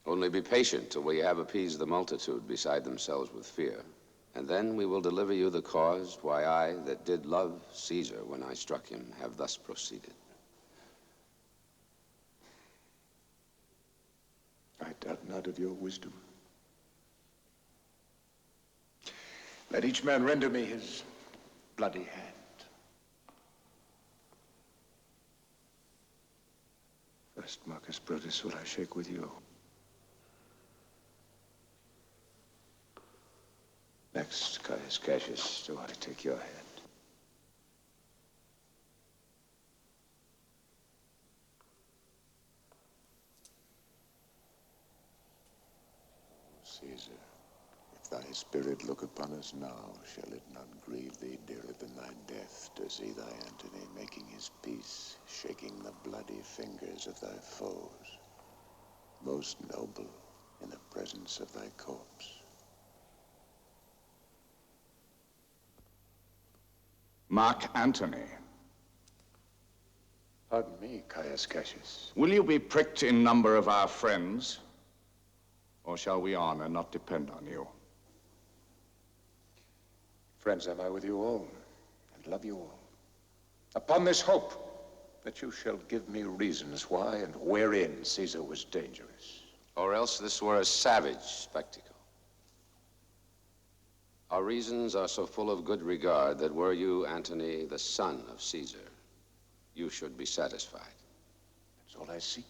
Only be patient till we have appeased the multitude beside themselves with fear, and then we will deliver you the cause why I, that did love Caesar when I struck him, have thus proceeded. I doubt not of your wisdom. Let each man render me his bloody hand. First, Marcus Brutus, will I shake with you. Next, Caius Cassius, do I take your hand. Caesar, if thy spirit look upon us now, shall it not grieve thee dearer than thy death to see thy Antony making his peace, shaking the bloody fingers of thy foes, most noble in the presence of thy corpse? Marc Antony. Pardon me, Caius Cassius. Will you be pricked in number of our friends? Or shall we honor not depend on you? Friends am I with you all, and love you all. Upon this hope that you shall give me reasons why and wherein Caesar was dangerous. Or else this were a savage spectacle. Our reasons are so full of good regard that were you, Antony, the son of Caesar, you should be satisfied. That's all I seek.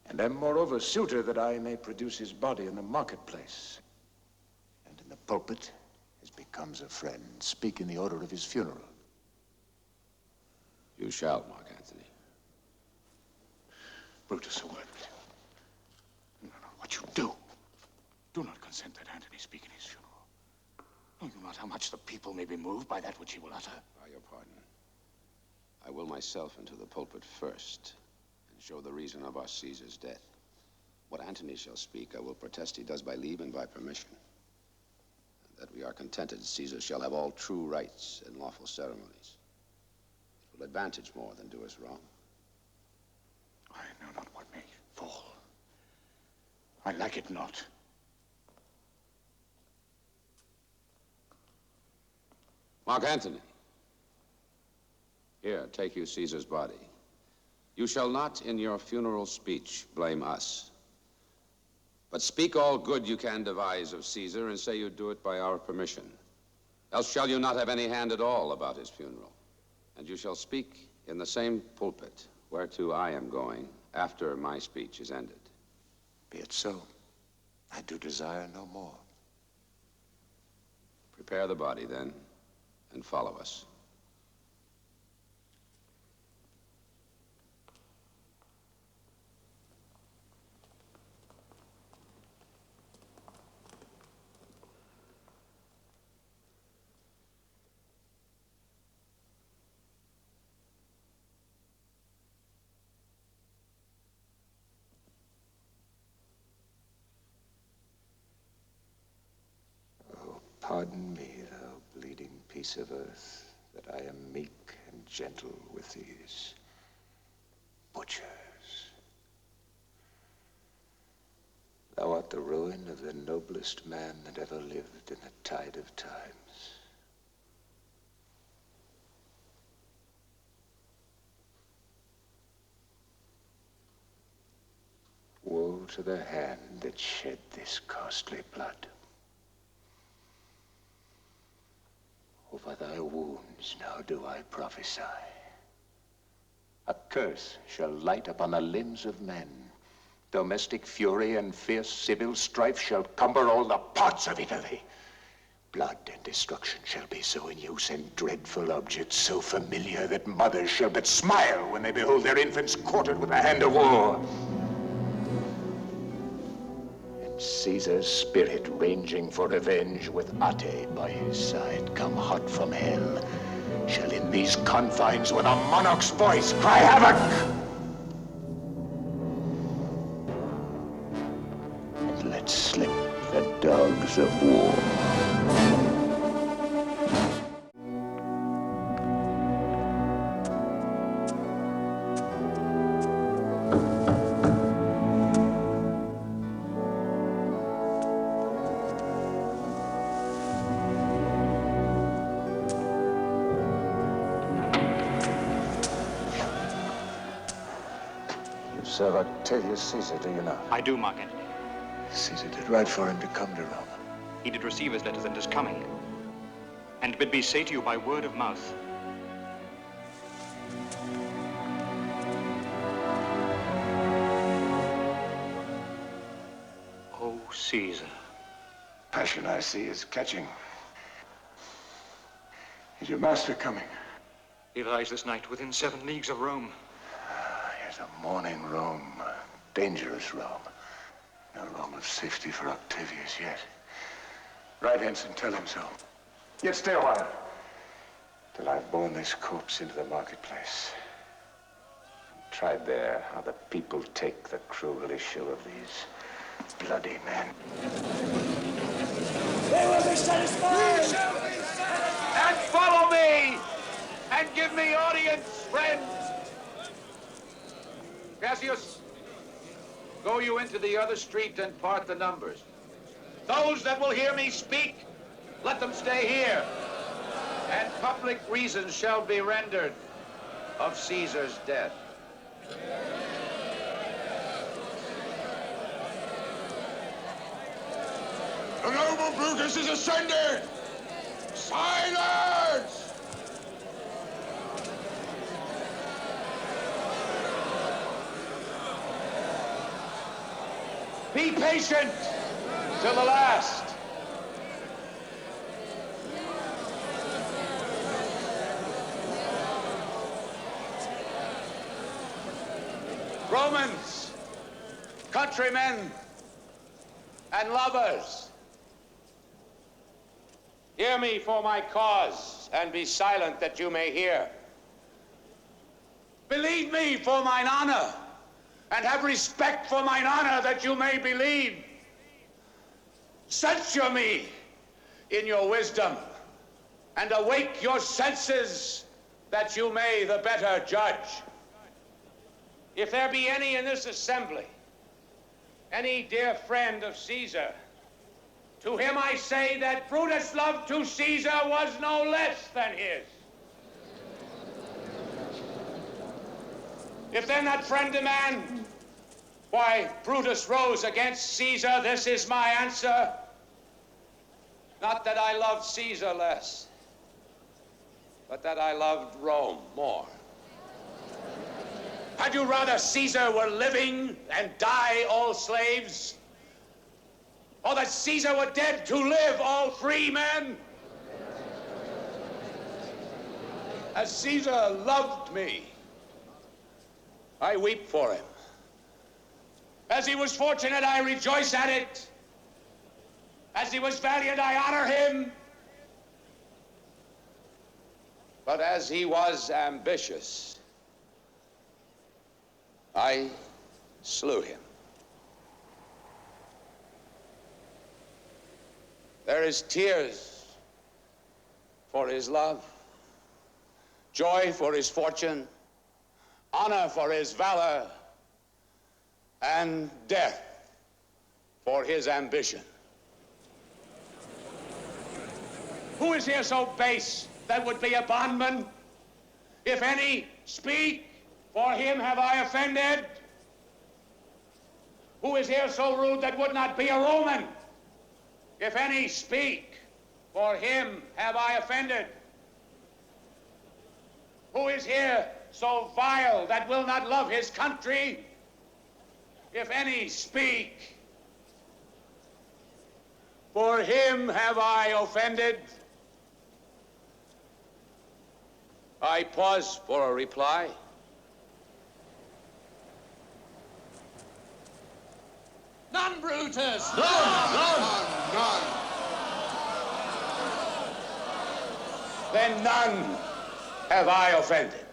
And am moreover suitor that I may produce his body in the marketplace. And in the pulpit, as becomes a friend, speak in the order of his funeral. You shall, Marc Antony. Brutus, a word with you. No, what you do. Do not consent that Antony speak in his funeral. Know you not how much the people may be moved by that which he will utter? By your pardon, I will myself into the pulpit first and show the reason of our Caesar's death. What Antony shall speak, I will protest he does by leave and by permission. And that we are contented Caesar shall have all true rights and lawful ceremonies. It will advantage more than do us wrong. I know not what may fall. I like it not. Marc Antony, here, take you Caesar's body. You shall not in your funeral speech blame us, but speak all good you can devise of Caesar and say you do it by our permission. Else shall you not have any hand at all about his funeral. And you shall speak in the same pulpit whereto I am going after my speech is ended. Be it so. I do desire no more. Prepare the body, then, and follow us. Pardon me, thou bleeding piece of earth, that I am meek and gentle with these butchers. Thou art the ruin of the noblest man that ever lived in the tide of times. Woe to the hand that shed this costly blood. Over thy wounds now do I prophesy. A curse shall light upon the limbs of men. Domestic fury and fierce civil strife shall cumber all the parts of Italy. Blood and destruction shall be so in use, and dreadful objects so familiar that mothers shall but smile when they behold their infants quartered with the hand of war. Caesar's spirit ranging for revenge with Ate by his side, come hot from hell, shall in these confines with a monarch's voice cry havoc! And let slip the dogs of war. Serve Octavius Caesar, do you not? I do, Marc Antony. Caesar did write for him to come to Rome. He did receive his letters and is coming. And bid me say to you by word of mouth. O Caesar. Passion I see is catching. Is your master coming? He lies this night within 7 leagues of Rome. Here's a morning Rome, a dangerous Rome. No Rome of safety for Octavius yet. Ride hence and tell him so. Yet stay a while, till I've borne this corpse into the marketplace. And tried there how the people take the cruel issue of these bloody men. They will be satisfied! We shall be satisfied! And follow me! And give me audience, friends! Cassius, go you into the other street and part the numbers. Those that will hear me speak, let them stay here. And public reasons shall be rendered of Caesar's death. The noble Brutus is ascended! Silence! Be patient till the last. Romans, countrymen, and lovers, hear me for my cause, and be silent that you may hear. Believe me for mine honor, and have respect for mine honor that you may believe. Censure me in your wisdom, and awake your senses that you may the better judge. If there be any in this assembly, any dear friend of Caesar, to him I say that Brutus' love to Caesar was no less than his. If then that friend demand why Brutus rose against Caesar, this is my answer. Not that I loved Caesar less, but that I loved Rome more. Had you rather Caesar were living and die all slaves? Or that Caesar were dead to live all free men? As Caesar loved me, I weep for him. As he was fortunate, I rejoice at it. As he was valiant, I honor him. But as he was ambitious, I slew him. There is tears for his love, joy for his fortune, honor for his valor, and death for his ambition. Who is here so base that would be a bondman? If any, speak. For him have I offended. Who is here so rude that would not be a Roman? If any, speak. For him have I offended. Who is here so vile that will not love his country? If any, speak. For him have I offended. I pause for a reply. None, Brutus! None! Then none have I offended.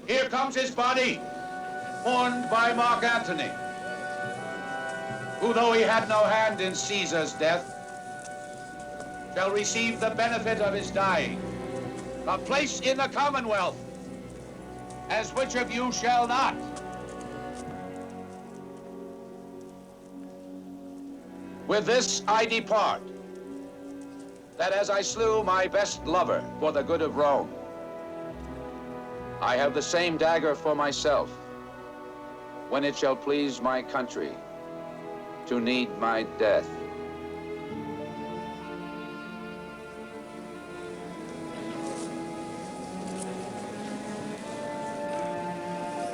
Here comes his body, mourned by Marc Antony, who, though he had no hand in Caesar's death, shall receive the benefit of his dying, a place in the Commonwealth, as which of you shall not? With this I depart, that as I slew my best lover for the good of Rome, I have the same dagger for myself, when it shall please my country to need my death.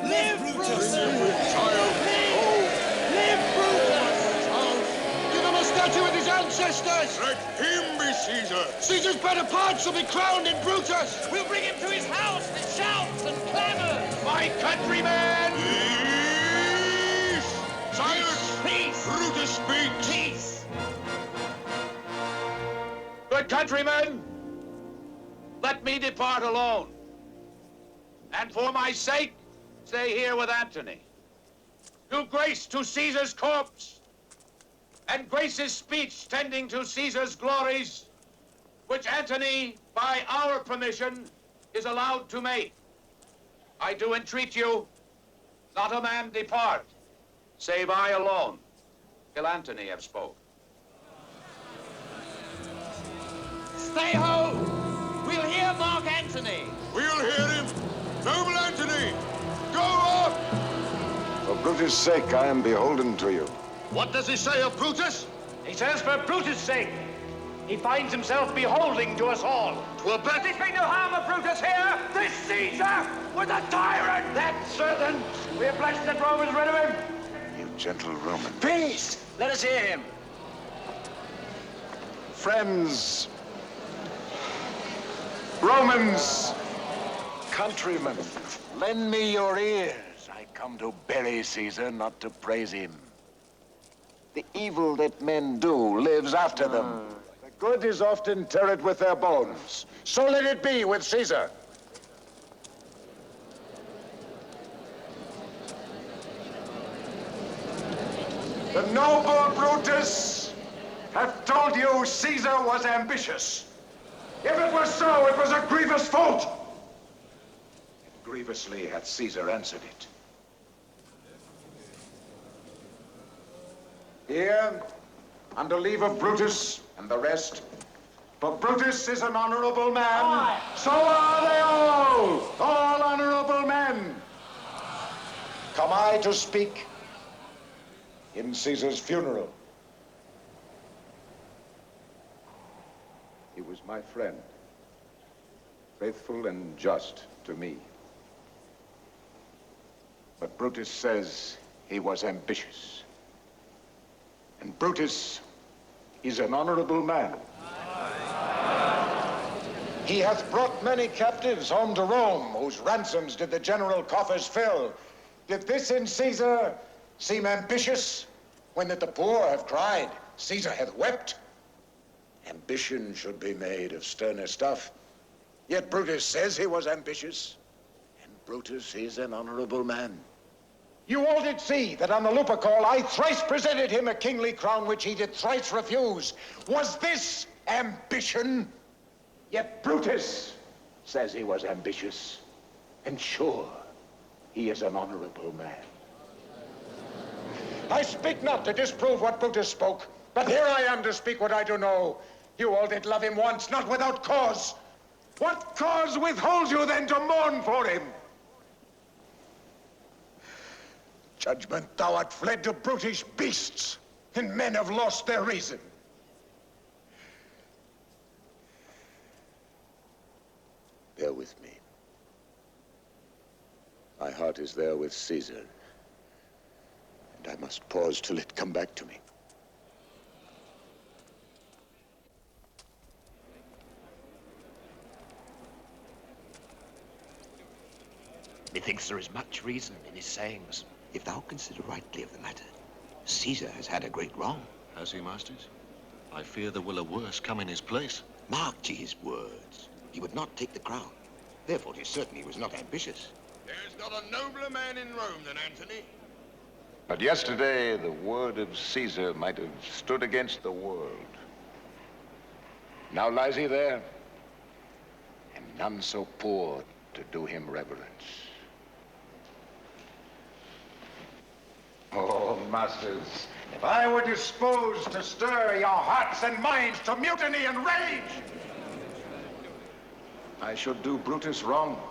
Live, Brutus! Statue with his ancestors! Let him be Caesar! Caesar's better parts will be crowned in Brutus! We'll bring him to his house and shouts and clamors! My countrymen! Peace! Silence! Peace! Brutus speaks! Peace! Good countrymen, let me depart alone. And for my sake, stay here with Antony. Do grace to Caesar's corpse, and grace his speech tending to Caesar's glories, which Antony, by our permission, is allowed to make. I do entreat you, not a man depart, save I alone, till Antony have spoke. Stay ho! We'll hear Marc Antony. We'll hear him. Noble Antony, go up! For Brutus' sake, I am beholden to you. What does he say of Brutus? He says for Brutus' sake, he finds himself beholding to us all. To abet. There be no harm of Brutus here. This Caesar was a tyrant. That's certain. We are blessed that Rome is rid of him. You gentle Roman. Peace. Let us hear him. Friends, Romans, countrymen, lend me your ears. I come to bury Caesar, not to praise him. The evil that men do lives after them. The good is often interred with their bones. So let it be with Caesar. The noble Brutus hath told you Caesar was ambitious. If it was so, it was a grievous fault. And grievously hath Caesar answered it. Here, under leave of Brutus and the rest, for Brutus is an honorable man. Aye. So are they all honorable men. Come I to speak in Caesar's funeral. He was my friend, faithful and just to me. But Brutus says he was ambitious. And Brutus is an honorable man. He hath brought many captives home to Rome, whose ransoms did the general coffers fill. Did this in Caesar seem ambitious, when that the poor have cried, Caesar hath wept? Ambition should be made of sterner stuff. Yet Brutus says he was ambitious, and Brutus is an honorable man. You all did see that on the Lupercal I thrice presented him a kingly crown which he did thrice refuse. Was this ambition? Yet Brutus says he was ambitious, and sure, he is an honorable man. I speak not to disprove what Brutus spoke, but here I am to speak what I do know. You all did love him once, not without cause. What cause withholds you then to mourn for him? Judgment, thou art fled to brutish beasts, and men have lost their reason. Bear with me. My heart is there with Caesar, and I must pause till it come back to me. Methinks there is much reason in his sayings. If thou consider rightly of the matter, Caesar has had a great wrong. Has he, masters? I fear there will a worse come in his place. Mark ye his words. He would not take the crown. Therefore, 'tis certain he was not ambitious. There's not a nobler man in Rome than Antony. But yesterday, the word of Caesar might have stood against the world. Now lies he there, and none so poor to do him reverence. Oh, masters, if I were disposed to stir your hearts and minds to mutiny and rage, I should do Brutus wrong,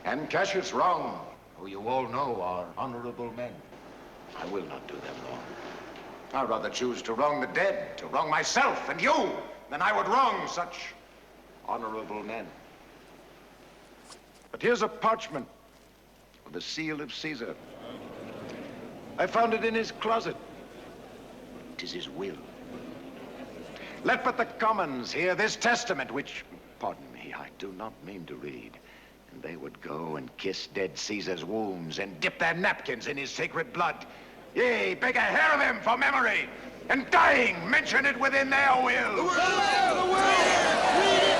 and Cassius wrong, who you all know are honorable men. I will not do them wrong. I'd rather choose to wrong the dead, to wrong myself and you, than I would wrong such honorable men. But here's a parchment with the seal of Caesar. I found it in his closet. 'Tis his will. Let but the commons hear this testament, which, pardon me, I do not mean to read. And they would go and kiss dead Caesar's wounds and dip their napkins in his sacred blood. Yea, beg a hair of him for memory, and dying, mention it within their will. The will! Read it!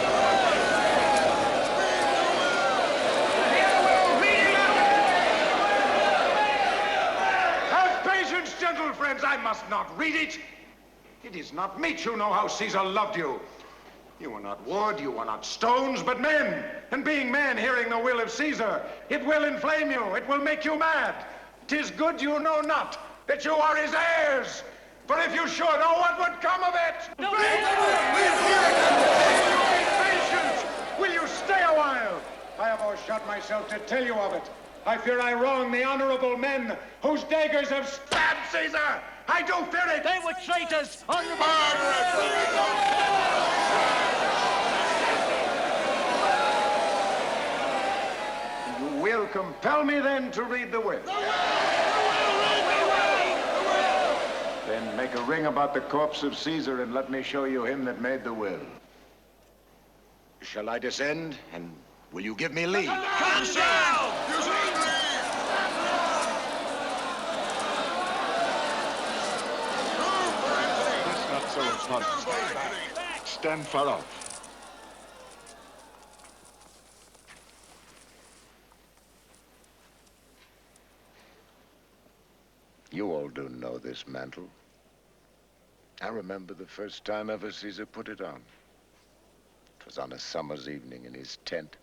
Gentle friends, I must not read it. It is not meet you know how Caesar loved you. You are not wood, you are not stones, but men. And being men, hearing the will of Caesar, it will inflame you, it will make you mad. 'Tis good you know not that you are his heirs. For if you should, oh, what would come of it? No, patience! Will you stay a while? I have overshot myself to tell you of it. I fear I wrong the honorable men whose daggers have stabbed Caesar. I do fear it. They were traitors. You will compel me then to read the will. Then make a ring about the corpse of Caesar and let me show you him that made the will. Shall I descend? And will you give me leave? Come down! That's not so important. Stand far off. You all do know this mantle. I remember the first time ever Caesar put it on. It was on a summer's evening in his tent.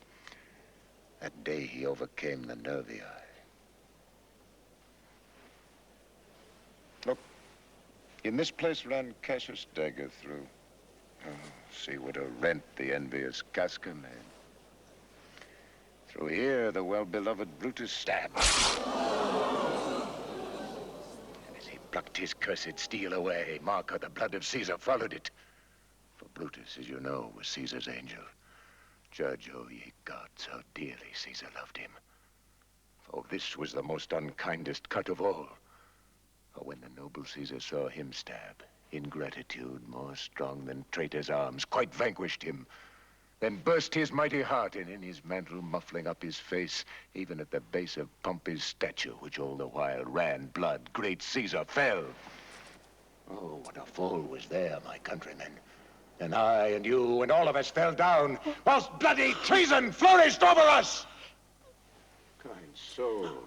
That day he overcame the nervii. Look, in this place ran Cassius' dagger through. Oh, see what a rent the envious Casca made. Through here, the well-beloved Brutus stabbed. Plucked his cursed steel away. Mark of the blood of Caesar followed it. For Brutus, as you know, was Caesar's angel. Judge, oh ye gods, how dearly Caesar loved him. For this was the most unkindest cut of all. For when the noble Caesar saw him stab, ingratitude, more strong than traitor's arms, quite vanquished him. Then burst his mighty heart, and in his mantle muffling up his face, even at the base of Pompey's statue, which all the while ran blood, great Caesar fell. Oh, what a fall was there, my countrymen. And I and you and all of us fell down, whilst bloody treason flourished over us. Kind soul,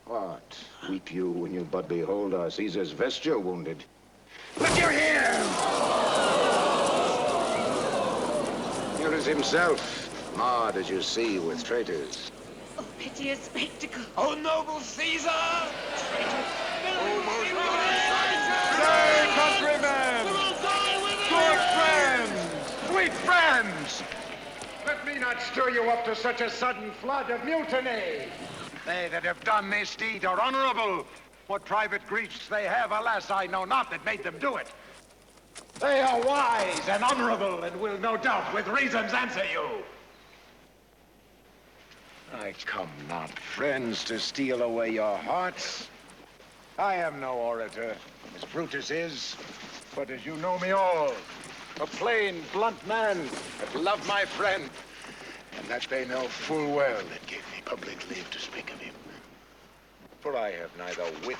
what? Weep you when you but behold our Caesar's vesture wounded? Look you here! Here is himself, marred as you see with traitors. Oh, piteous spectacle. Oh, noble Caesar! Say, countrymen! Good friends! Sweet friends! Let me not stir you up to such a sudden flood of mutiny. They that have done this deed are honorable. What private griefs they have, alas, I know not that made them do it. They are wise and honorable and will no doubt with reasons answer you. I come not, friends, to steal away your hearts. I am no orator, as Brutus is, but as you know me all, a plain, blunt man that love my friend, and that they know full well that gave me public leave to speak of him. For I have neither wit,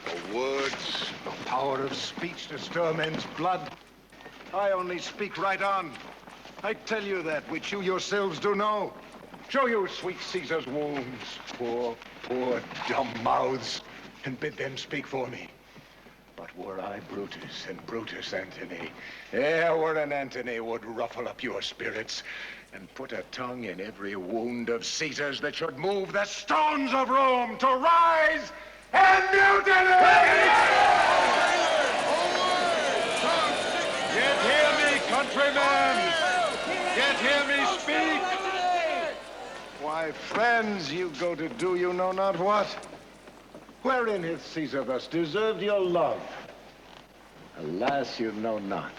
nor words, nor power of speech to stir men's blood. I only speak right on. I tell you that which you yourselves do know. Show you sweet Caesar's wounds, poor, dumb mouths, and bid them speak for me. But were I Brutus, and Brutus Antony, ere were an Antony would ruffle up your spirits and put a tongue in every wound of Caesar's that should move the stones of Rome to rise and mutiny! Yet hear me, countrymen! Yet hear me speak! Why, friends, you go to do you know not what? Wherein hath Caesar thus deserved your love? Alas, you know not.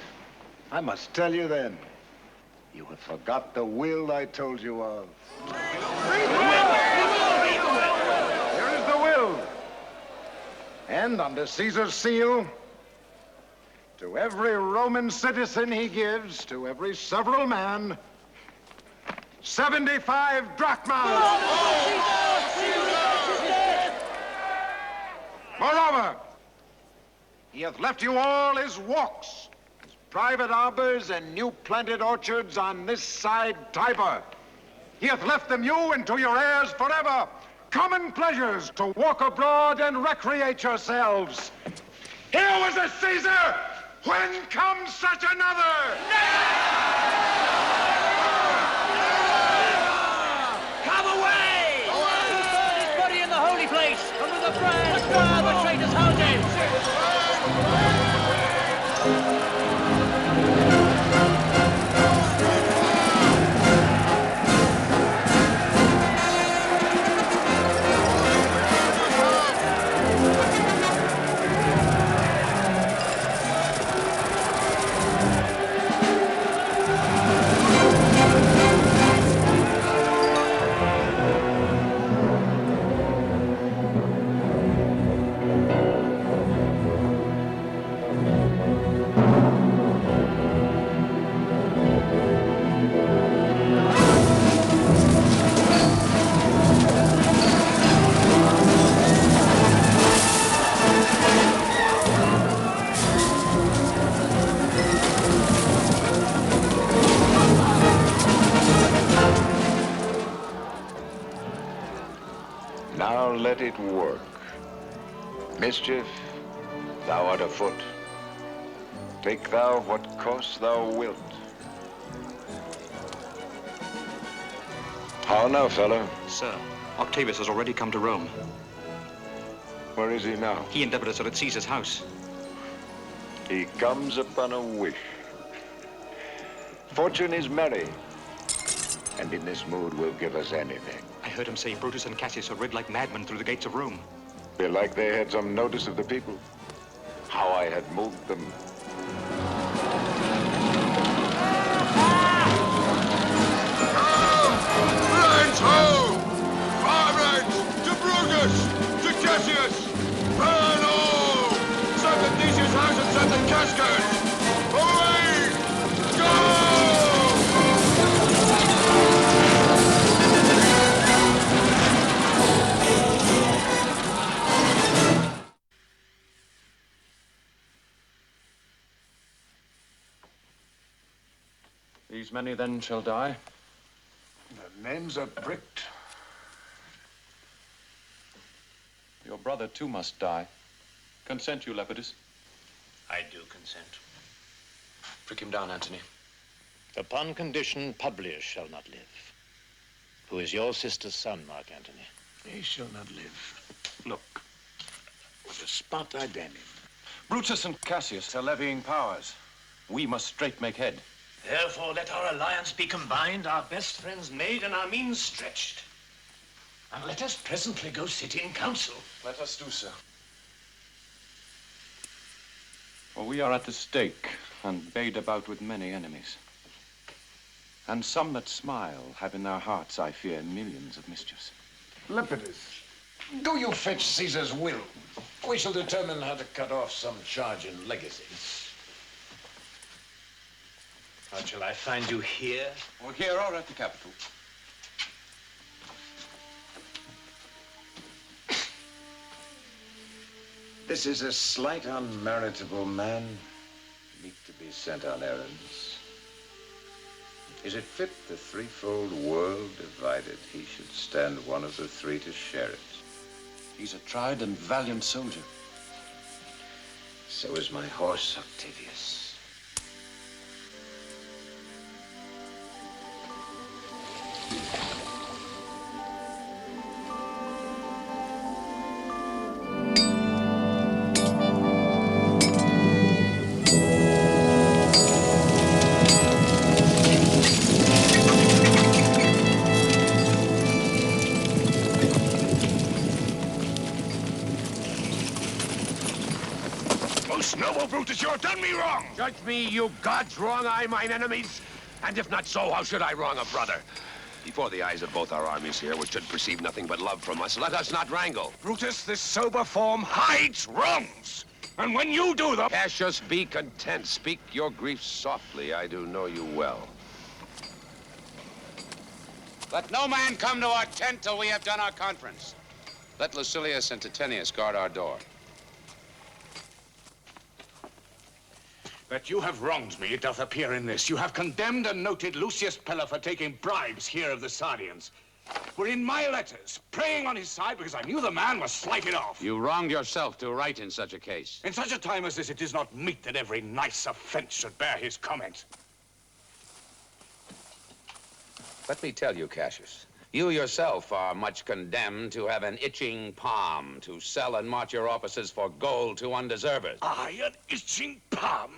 I must tell you then. You have forgot the will I told you of. Here is the will. And under Caesar's seal, to every Roman citizen he gives, to every several man, 75 drachmas. Moreover, he hath left you all his walks, his private arbors and new planted orchards on this side Tiber. He hath left them you and to your heirs forever, common pleasures to walk abroad and recreate yourselves. Here was a Caesar When comes such another? Come away! Burn his body in the holy place, and with the brand fire the traitors' houses! Now let it work. Mischief, thou art afoot. Take thou what course thou wilt. How now, fellow? Sir, Octavius has already come to Rome. Where is he now? He and Brutus are at Caesar's house. He comes upon a wish. Fortune is merry, and in this mood will give us anything. I heard him say Brutus and Cassius are rid like madmen through the gates of Rome. Belike they had some notice of the people. How I had moved them. Friends, ho! Comrades, to Brutus, to Cassius! Burn all! Set the Theseus' house and set the casket! Away! Go! These many then shall die? Their names are pricked. Your brother too must die. Consent you, Lepidus? I do consent. Prick him down, Antony. Upon condition Publius shall not live, who is your sister's son, Marc Antony. He shall not live. Look, what a spot I damn him. Brutus and Cassius are levying powers. We must straight make head. Therefore, let our alliance be combined, our best friends made, and our means stretched. And let us presently go sit in council. Let us do so. For we are at the stake, and bayed about with many enemies. And some that smile have in their hearts, I fear, millions of mischiefs. Lepidus, do you fetch Caesar's will? We shall determine how to cut off some charge in legacy. What, shall I find you here? Or here or at the Capitol. This is a slight, unmeritable man, meet to be sent on errands. Is it fit the threefold world divided, he should stand one of the three to share it? He's a tried and valiant soldier. So is my horse, Octavius. Noble Brutus, you have done me wrong! Judge me, you gods, wrong I mine enemies? And if not so, how should I wrong a brother? Before the eyes of both our armies here, which should perceive nothing but love from us, let us not wrangle. Brutus, this sober form hides wrongs. And when you do them... Cassius, be content. Speak your griefs softly. I do know you well. Let no man come to our tent till we have done our conference. Let Lucilius and Titinius guard our door. That you have wronged me, it doth appear in this. You have condemned and noted Lucius Pella for taking bribes here of the Sardians. were in my letters, praying on his side because I knew the man was slighted off. You wronged yourself to write in such a case. In such a time as this, it is not meet that every nice offense should bear his comment. Let me tell you, Cassius, you yourself are much condemned to have an itching palm, to sell and march your offices for gold to undeservers. I, an itching palm?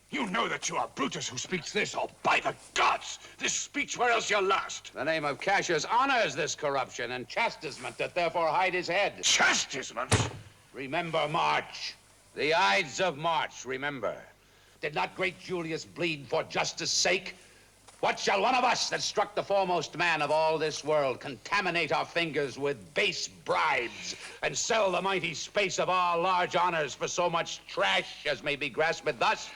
You know that you are Brutus who speaks this, or by the gods, this speech where else you're lost. The name of Cassius honors this corruption, and chastisement that therefore hide his head. Chastisement? Remember March. The Ides of March, remember. Did not great Julius bleed for justice' sake? What shall one of us that struck the foremost man of all this world contaminate our fingers with base bribes and sell the mighty space of our large honors for so much trash as may be grasped thus?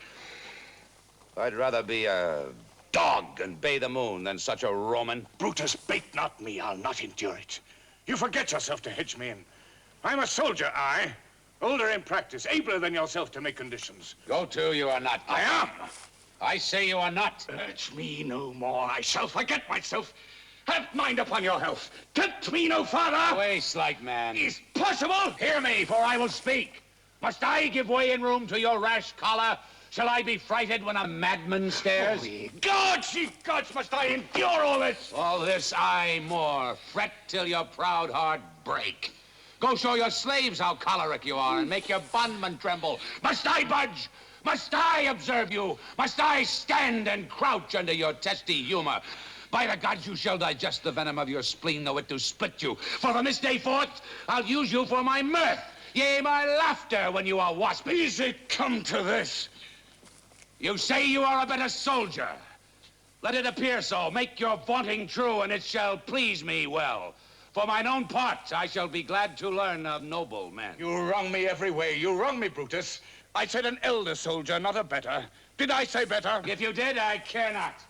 I'd rather be a dog and bay the moon than such a Roman. Brutus, bait not me. I'll not endure it. You forget yourself to hedge me in. I'm a soldier, I. Older in practice, abler than yourself to make conditions. Go to, you are not. I am. I say you are not. Urge me no more. I shall forget myself. Have mind upon your health. Tempt me no farther. Away, slight man. Is possible? Hear me, for I will speak. Must I give way in room to your rash choler? Shall I be frighted when a madman stares? Holy gods, ye gods, must I endure all this? All this I more. Fret till your proud heart break. Go show your slaves how choleric you are and make your bondmen tremble. Must I budge? Must I observe you? Must I stand and crouch under your testy humor? By the gods, you shall digest the venom of your spleen, though it do split you. For from this day forth, I'll use you for my mirth, yea, my laughter when you are waspish. Is it come to this? You say you are a better soldier. Let it appear so. Make your vaunting true, and it shall please me well. For mine own part, I shall be glad to learn of noble men. You wrong me every way. You wrong me, Brutus. I said an elder soldier, not a better. Did I say better? If you did, I care not.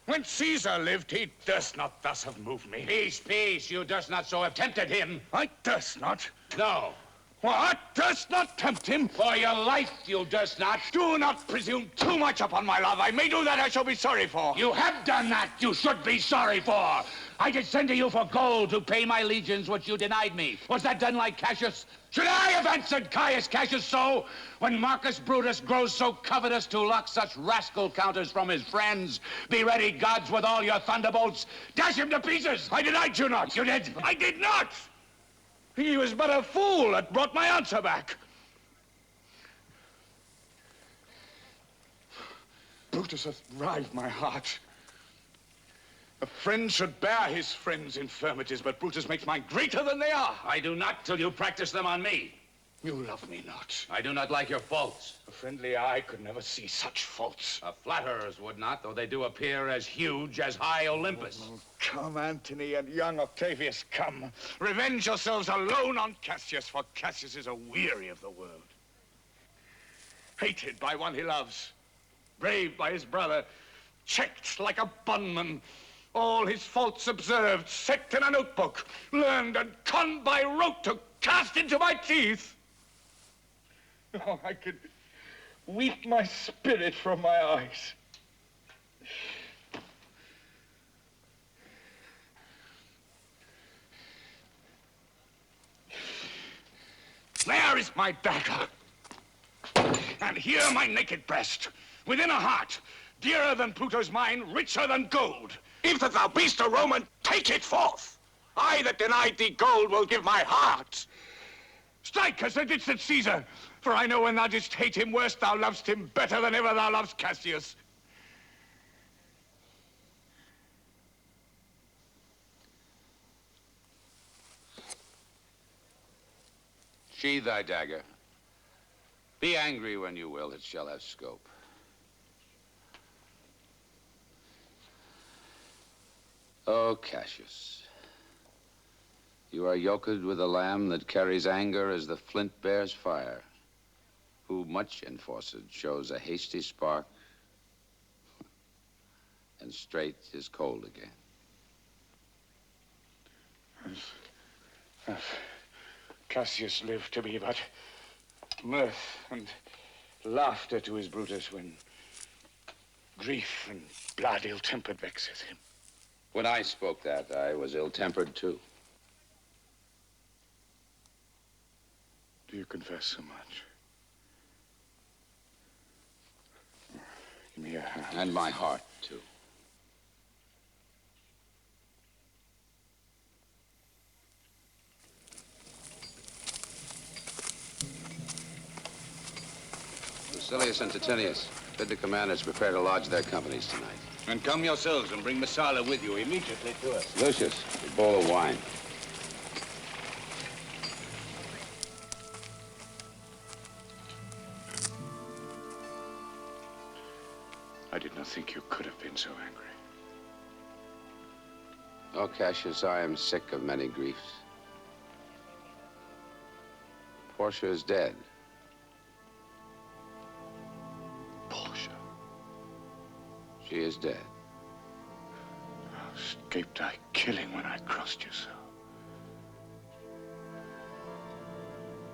When Caesar lived, he durst not thus have moved me. Peace, peace. You durst not so have tempted him. I durst not. No. What? Durst not tempt him? For your life, you durst not. Do not presume too much upon my love. I may do that I shall be sorry for. You have done that you should be sorry for. I did send to you for gold to pay my legions, which you denied me. Was that done like Cassius? Should I have answered Caius Cassius so? When Marcus Brutus grows so covetous to lock such rascal counters from his friends, be ready, gods, with all your thunderbolts. Dash him to pieces. I denied you not. You did. I did not. He was but a fool that brought my answer back. Brutus hath rived my heart. A friend should bear his friend's infirmities, but Brutus makes mine greater than they are. I do not till you practice them on me. You love me not. I do not like your faults. A friendly eye could never see such faults. Flatterers would not, though they do appear as huge as high Olympus. Oh, come, Antony and young Octavius, come. Revenge yourselves alone on Cassius, for Cassius is a weary of the world. Hated by one he loves, braved by his brother, checked like a bondman, all his faults observed, set in a notebook, learned and conned by rote to cast into my teeth. Oh, I could weep my spirit from my eyes. There is my dagger. And here my naked breast, within a heart, dearer than Pluto's mine, richer than gold. If that thou be'st a Roman, take it forth. I that denied thee gold will give my heart. Strike as thou didst at Caesar, for I know when thou didst hate him worst, thou lovest him better than ever thou lovest Cassius. Sheathe thy dagger. Be angry when you will, it shall have scope. Oh, Cassius, you are yoked with a lamb that carries anger as the flint bears fire, who much enforced shows a hasty spark, and straight is cold again. Cassius lived to be but mirth and laughter to his Brutus when grief and blood ill-tempered vexeth him. When I spoke that, I was ill-tempered, too. Do you confess so much? Give me your hand. And my heart, too. Lucilius and Titinius, bid the commanders prepare to lodge their companies tonight. And come yourselves and bring Messala with you immediately to us. Lucius, a bowl of wine. I did not think you could have been so angry. Oh, Cassius, I am sick of many griefs. Portia is dead. Portia? She is dead. How escaped I killing when I crossed you so?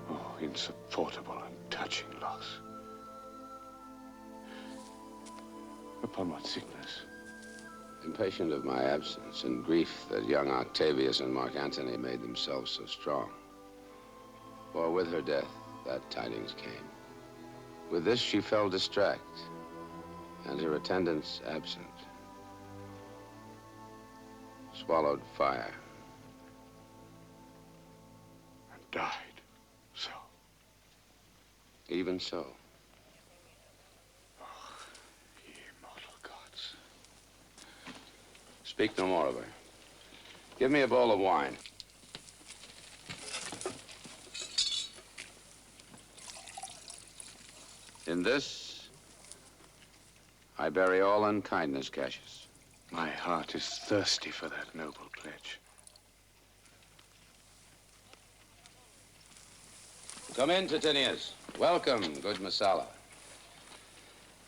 Oh, insupportable and touching loss. Upon what sickness? Impatient of my absence and grief that young Octavius and Marc Antony made themselves so strong. For with her death, that tidings came. With this, she fell distract, and her attendants absent. Swallowed fire. And died. So. Even so. Speak no more of her. Give me a bowl of wine. In this, I bury all unkindness, Cassius. My heart is thirsty for that noble pledge. Come in, Titinius. Welcome, good Messala.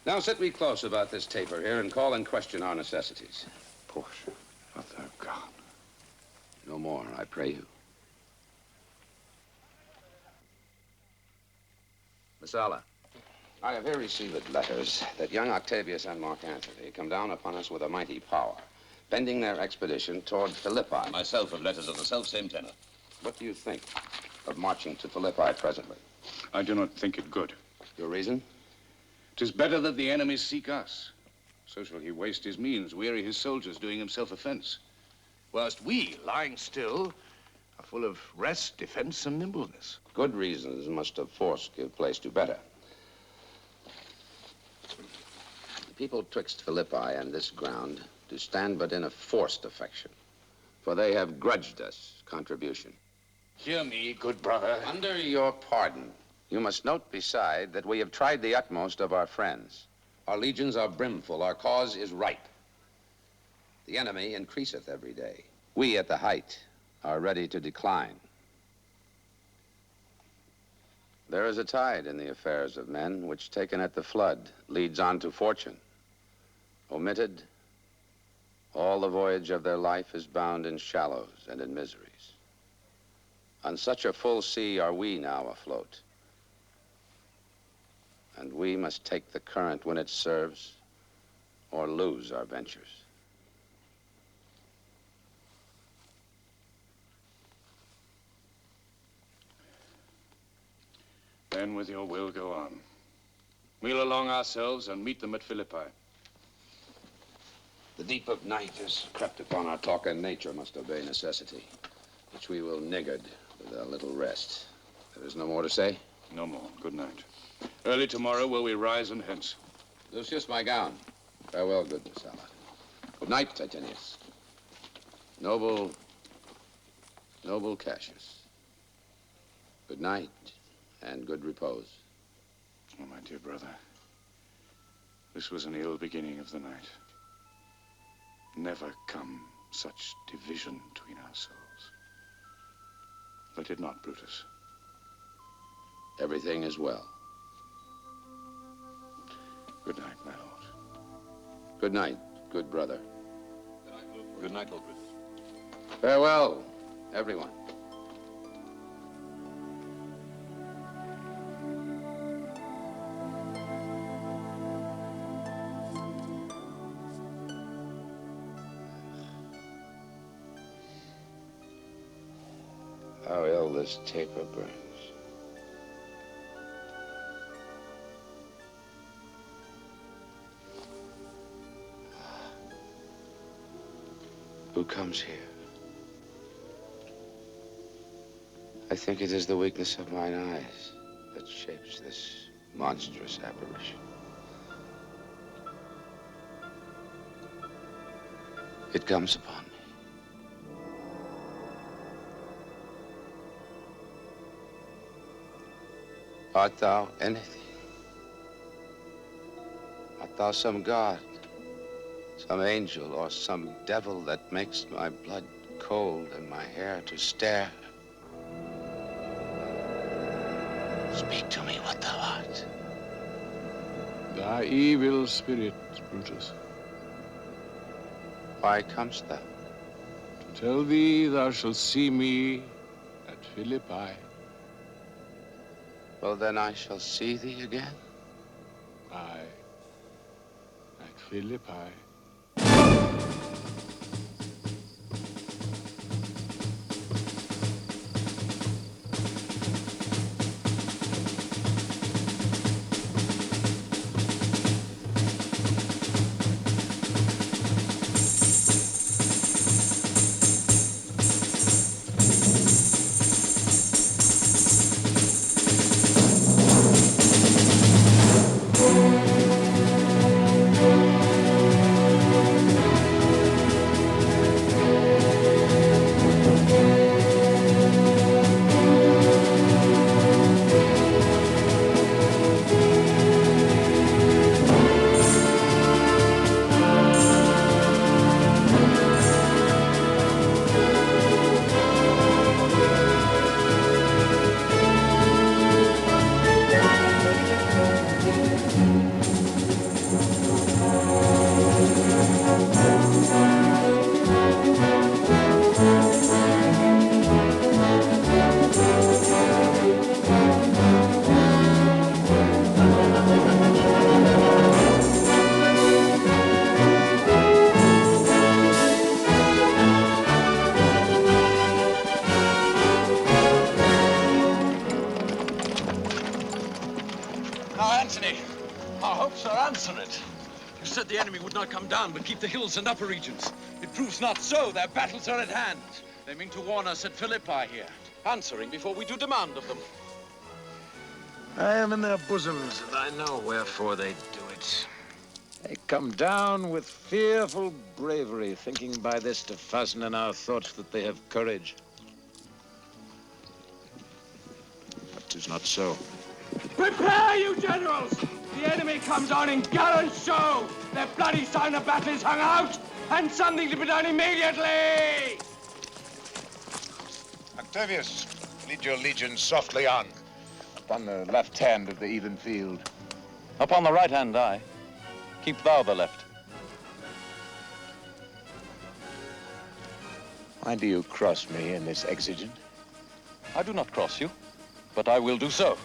Now sit we close about this taper here and call in question our necessities. Portia, art thou gone? No more, I pray you. Messala, I have here received letters that young Octavius and Marc Antony come down upon us with a mighty power, bending their expedition toward Philippi. Myself have letters of the self-same tenor. What do you think of marching to Philippi presently? I do not think it good. Your reason? 'Tis better that the enemy seek us. So shall he waste his means, weary his soldiers, doing himself offense. Whilst we, lying still, are full of rest, defense, and nimbleness. Good reasons must of force give place to better. The people twixt Philippi and this ground do stand but in a forced affection, for they have grudged us contribution. Hear me, good brother. Under your pardon, you must note beside that we have tried the utmost of our friends. Our legions are brimful, our cause is ripe. The enemy increaseth every day. We at the height are ready to decline. There is a tide in the affairs of men which, taken at the flood, leads on to fortune. Omitted, all the voyage of their life is bound in shallows and in miseries. On such a full sea are we now afloat. And we must take the current when it serves, or lose our ventures. Then with your will go on. We'll along ourselves and meet them at Philippi. The deep of night has crept upon our talk, and nature must obey necessity, which we will niggard with a little rest. There is no more to say? No more. Good night. Early tomorrow will we rise and hence. Lucius, my gown. Farewell, good Messala. Good night, Titinius. Noble Cassius. Good night, and good repose. Oh, my dear brother, this was an ill beginning of the night. Never come such division between our souls. Let it not, Brutus. Everything is well. Good night, my lord. Good night, good brother. Good night, Lord Brutus. Farewell, everyone. How ill this taper burns. Who comes here? I think it is the weakness of mine eyes that shapes this monstrous apparition. It comes upon me. Art thou anything? Art thou some god, some angel, or some devil that makes my blood cold and my hair to stare? Speak to me what thou art. Thy evil spirit, Brutus. Why comest thou? To tell thee thou shalt see me at Philippi. Well, then I shall see thee again. Aye, at Philippi. The enemy would not come down, but keep the hills and upper regions. It proves not so. Their battles are at hand. They mean to warn us at Philippi here, answering before we do demand of them. I am in their bosoms, and I know wherefore they do it. They come down with fearful bravery, thinking by this to fasten in our thoughts that they have courage. But 'tis not so. Prepare, you generals! The enemy comes on in gallant show! Their bloody sign of battle is hung out, and something to be done immediately! Octavius, lead your legion softly on. Upon the left hand of the even field. Upon the right hand, I. Keep thou the left. Why do you cross me in this exigent? I do not cross you, but I will do so.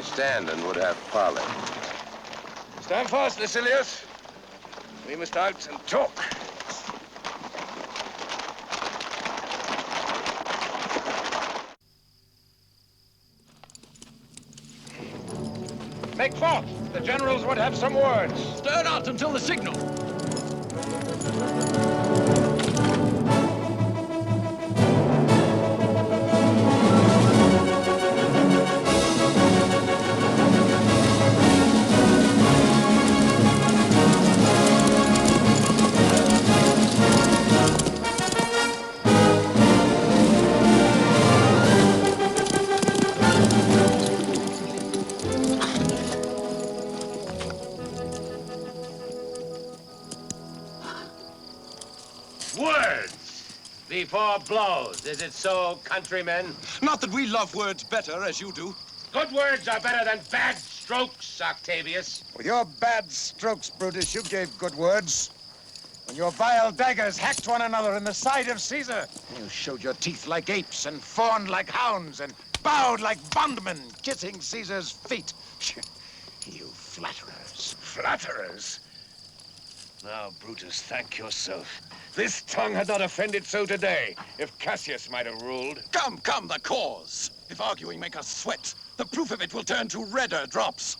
Stand and would have parley. Stand fast, Lucilius. We must out and talk. Make forth. The generals would have some words. Stir not until the signal. before blows. Is it so, countrymen? Not that we love words better as you do. Good words are better than bad strokes, Octavius. With your bad strokes, Brutus, you gave good words. When your vile daggers hacked one another in the side of Caesar, you showed your teeth like apes and fawned like hounds and bowed like bondmen, kissing Caesar's feet. You flatterers. Flatterers? Now, Brutus, thank yourself. This tongue had not offended so today, if Cassius might have ruled. Come, come, the cause. If arguing make us sweat, the proof of it will turn to redder drops.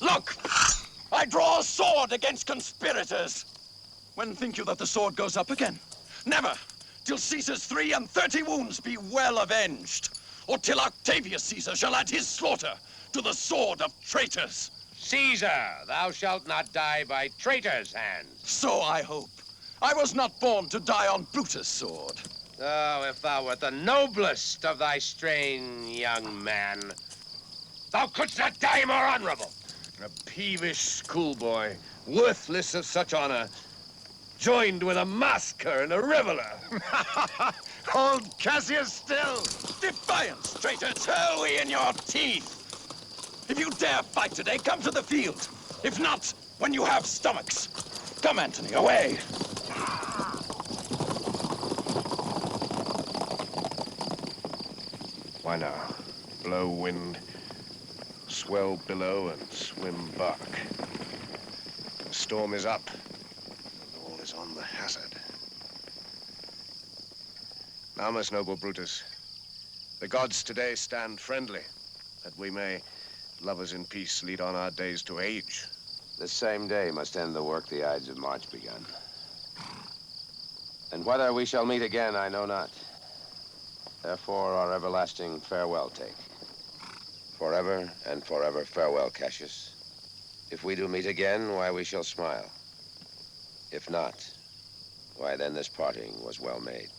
Look, I draw a sword against conspirators. When think you that the sword goes up again? Never, till Caesar's 33 wounds be well avenged, or till Octavius Caesar shall add his slaughter to the sword of traitors. Caesar, thou shalt not die by traitors' hands. So I hope. I was not born to die on Brutus' sword. Oh, if thou wert the noblest of thy strain, young man, thou couldst not die more honorable. A peevish schoolboy, worthless of such honor, joined with a masker and a reveler. Hold Cassius still. Defiance, traitors, hurl we in your teeth. If you dare fight today, come to the field. If not, when you have stomachs. Come, Antony, away. Why now? Blow wind, swell billow, and swim bark. The storm is up, and all is on the hazard. Now, most noble Brutus, the gods today stand friendly, that we may, lovers in peace, lead on our days to age. The same day must end the work the Ides of March begun. And whether we shall meet again, I know not. Therefore, our everlasting farewell take. Forever and forever farewell, Cassius. If we do meet again, why, we shall smile. If not, why, then this parting was well made.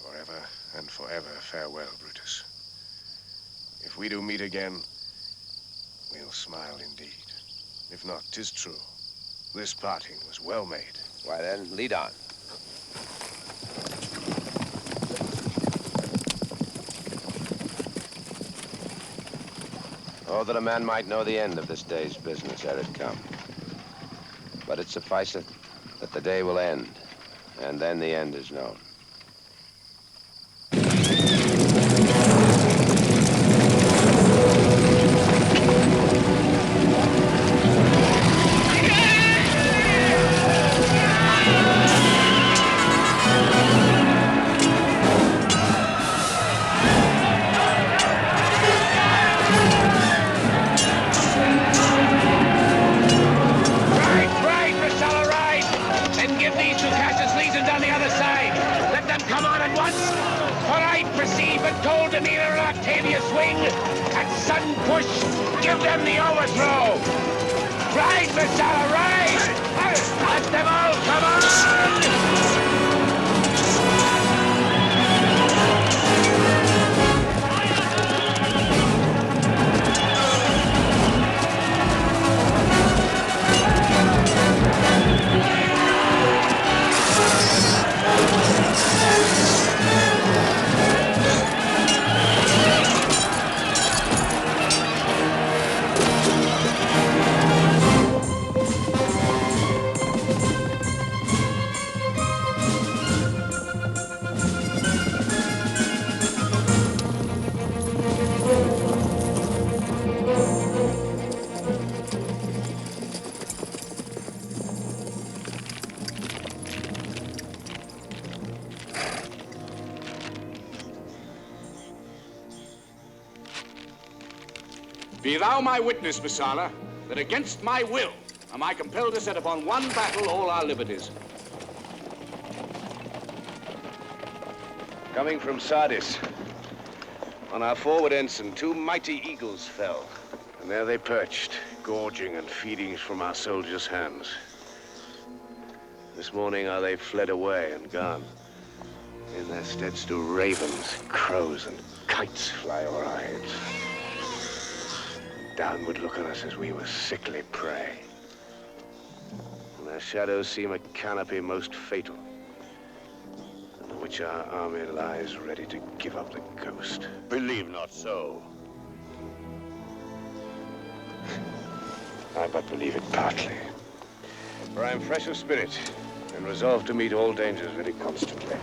Forever and forever farewell, Brutus. If we do meet again, we'll smile indeed. If not, 'tis true. This parting was well made. Why then, lead on. Oh, that a man might know the end of this day's business ere it come. But it sufficeth that the day will end, and then the end is known. Give them the overthrow! Ride, Messala, ride! Let them all come on! Be thou my witness, Messala, that against my will am I compelled to set upon one battle all our liberties. Coming from Sardis, on our forward ensign, 2 mighty eagles fell. And there they perched, gorging and feeding from our soldiers' hands. This morning are they fled away and gone. In their stead stood ravens, crows, and kites fly over our heads. Downward look on us as we were sickly prey. And their shadows seem a canopy most fatal. which our army lies ready to give up the ghost. Believe not so. I but believe it partly. For I am fresh of spirit, and resolved to meet all dangers very constantly.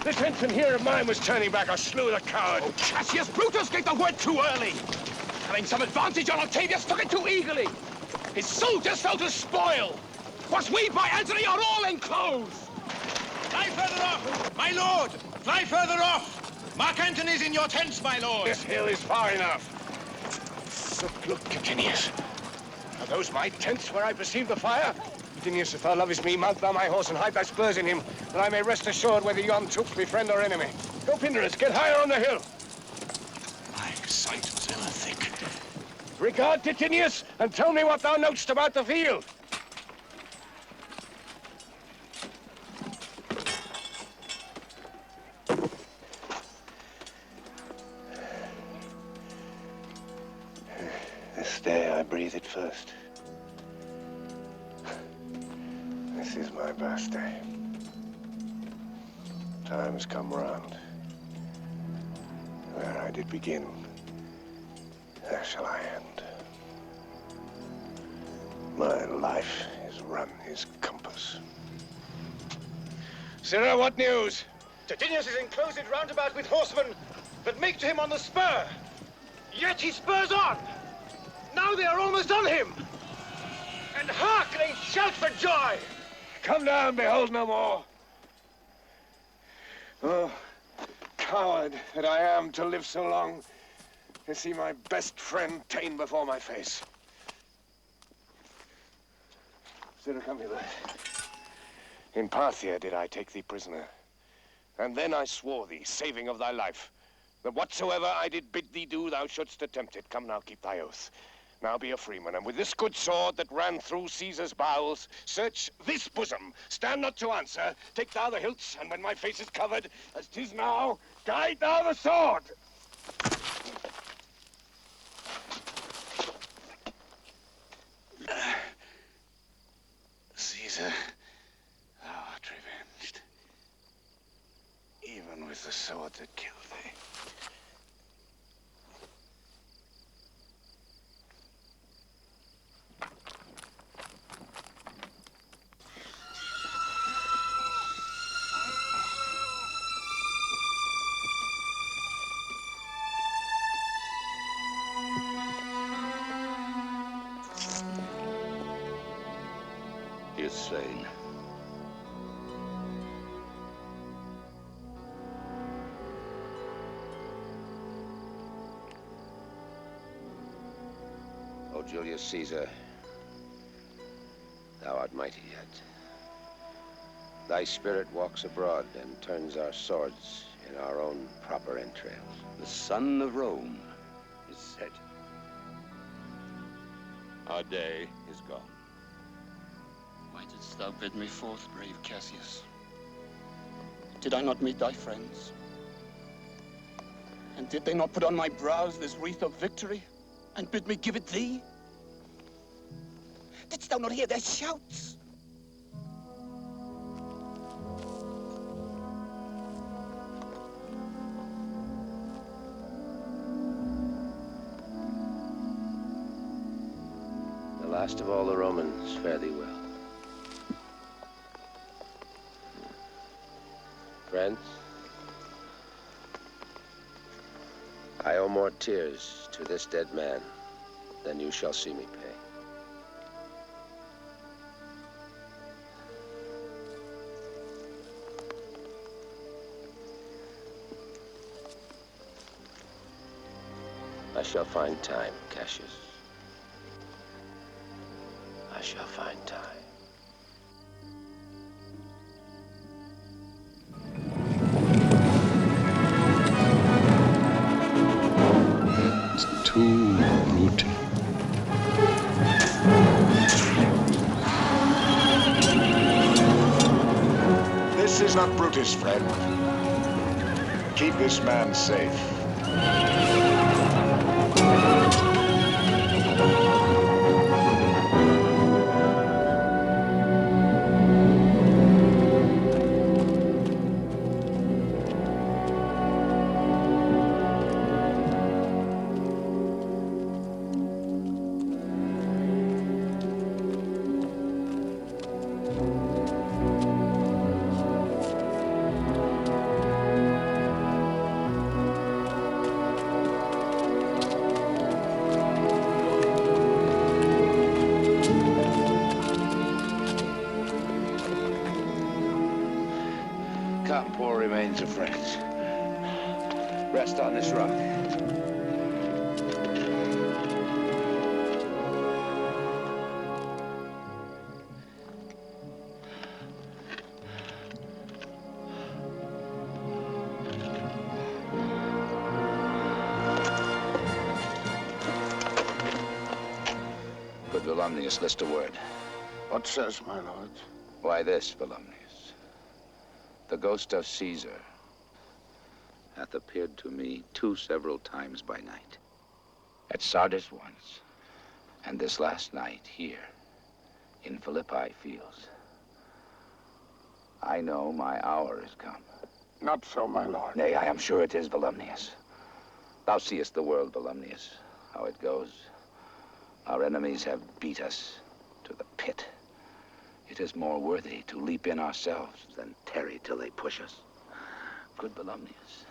This ensign here of mine was turning back. I slew the coward. Oh, Cassius, Brutus gave the word too early. Having some advantage on Octavius, took it too eagerly. His soldiers fell to spoil. Was we by Antony are all enclosed. Fly further off, my lord. Fly further off. Marc Antony's in your tents, my lord. This hill is far enough. Look, Titinius. Are those my tents where I perceive the fire? Titinius, if thou lovest me, mount thou my horse and hide thy spurs in him, that I may rest assured whether yon troops be friend or enemy. Go, Pinderus, get higher on the hill. My sight was ever thick. Regard, Titinius, and tell me what thou knowest about the field. This day I breathe it first. This is my birthday. Time's come round. Where I did begin, there shall I end. My life is run his compass. Sirrah, what news? Titinius is enclosed round about with horsemen that make to him on the spur. Yet he spurs on. Now they are almost on him. And hark, they shout for joy. Come down, behold no more. Oh, coward that I am to live so long, to see my best friend ta'en before my face. Sirrah, come hither. In Parthia did I take thee prisoner, and then I swore thee, saving of thy life, that whatsoever I did bid thee do, thou shouldst attempt it. Come now, keep thy oath. Now be a freeman, and with this good sword that ran through Caesar's bowels, search this bosom. Stand not to answer. Take thou the hilts, and when my face is covered, as 'tis now, guide thou the sword. Caesar, thou art revenged, even with the sword that killed thee. He is slain. O Julius Caesar, thou art mighty yet. Thy spirit walks abroad and turns our swords in our own proper entrails. The sun of Rome is set. Our day is gone. Why didst thou bid me forth, brave Cassius? Did I not meet thy friends? And did they not put on my brows this wreath of victory, and bid me give it thee? Didst thou not hear their shouts? The last of all the Romans, fare thee well. Friends, I owe more tears to this dead man than you shall see me pay. I shall find time, Cassius. I shall find time. Too brutal. This is not Brutus, friend. Keep this man safe. Come, poor remains of friends. Rest on this rock. Good Volumnius, list a word. What says, my lord? Why this, Volumnius? The ghost of Caesar hath appeared to me 2 several times by night. At Sardis once, and this last night here, in Philippi fields. I know my hour is come. Not so, my lord. Nay, I am sure it is, Volumnius. Thou seest the world, Volumnius, how it goes. Our enemies have beat us to the pit. It is more worthy to leap in ourselves than tarry till they push us. Good Volumnius,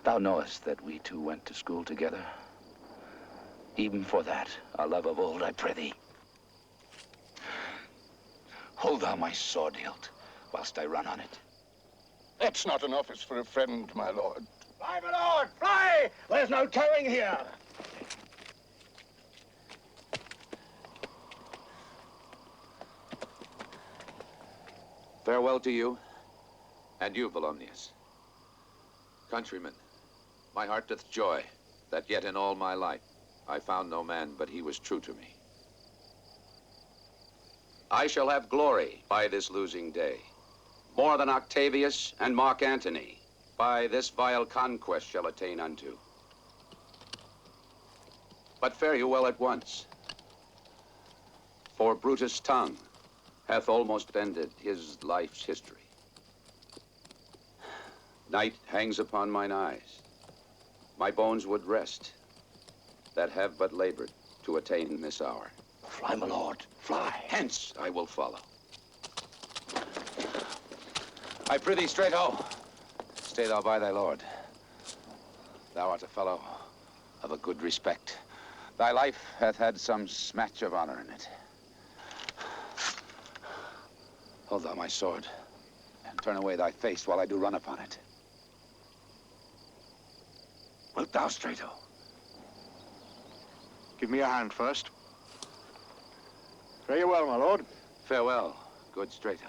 thou knowest that we two went to school together. Even for that, our love of old, I prithee. Hold thou my sword hilt whilst I run on it. That's not an office for a friend, my lord. Fly, my lord, fly! There's no tarrying here. Farewell to you, and you, Volumnius. Countrymen, my heart doth joy that yet in all my life I found no man but he was true to me. I shall have glory by this losing day, more than Octavius and Marc Antony by this vile conquest shall attain unto. But fare you well at once, for Brutus' tongue hath almost ended his life's history. Night hangs upon mine eyes. My bones would rest that have but labored to attain this hour. Fly, my lord, fly. Hence I will follow. I prithee, Strato, stay thou by thy lord. Thou art a fellow of a good respect. Thy life hath had some smatch of honor in it. Hold thou my sword, and turn away thy face while I do run upon it. Wilt thou, Strato? Give me a hand first. Fare you well, my lord. Farewell, good Strato.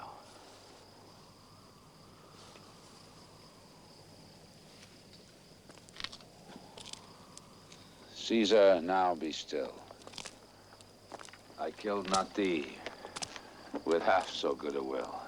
Caesar, now be still. I killed not thee with half so good a will.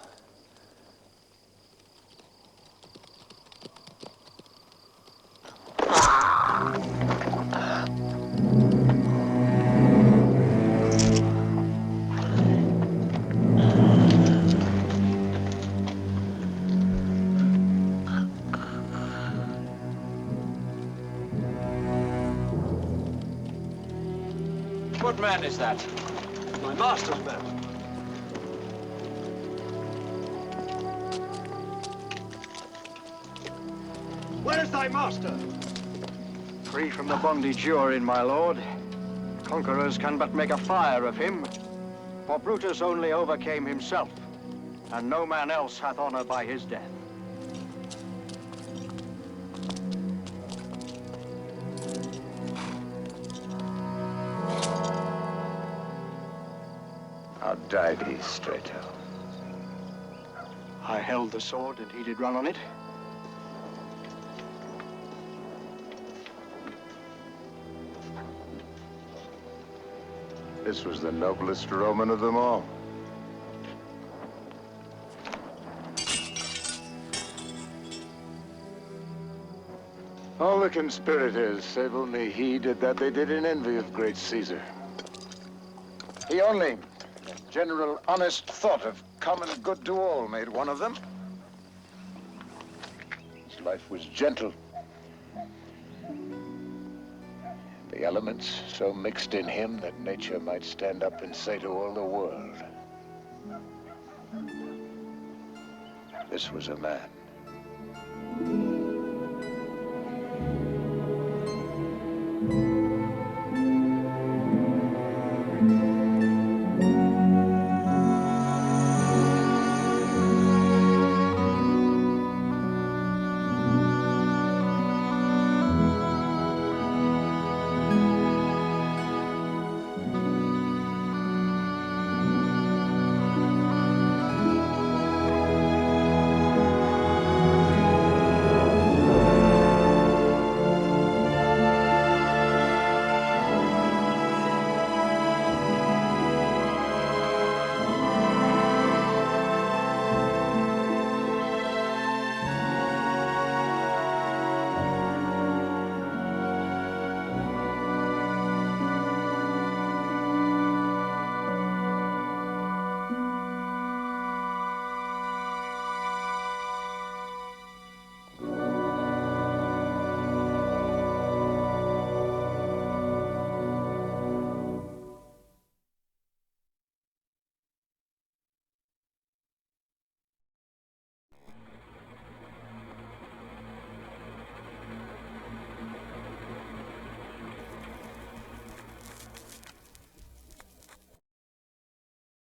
What man is that? My master's man. Where is thy master? Free from the bondage you're in, my lord. Conquerors can but make a fire of him. For Brutus only overcame himself, and no man else hath honor by his death. How died he, Strato? I held the sword, and he did run on it. This was the noblest Roman of them all. All the conspirators, save only he, did that they did in envy of great Caesar. He only, a general honest thought of common good to all, made one of them. His life was gentle. The elements so mixed in him that nature might stand up and say to all the world, this was a man.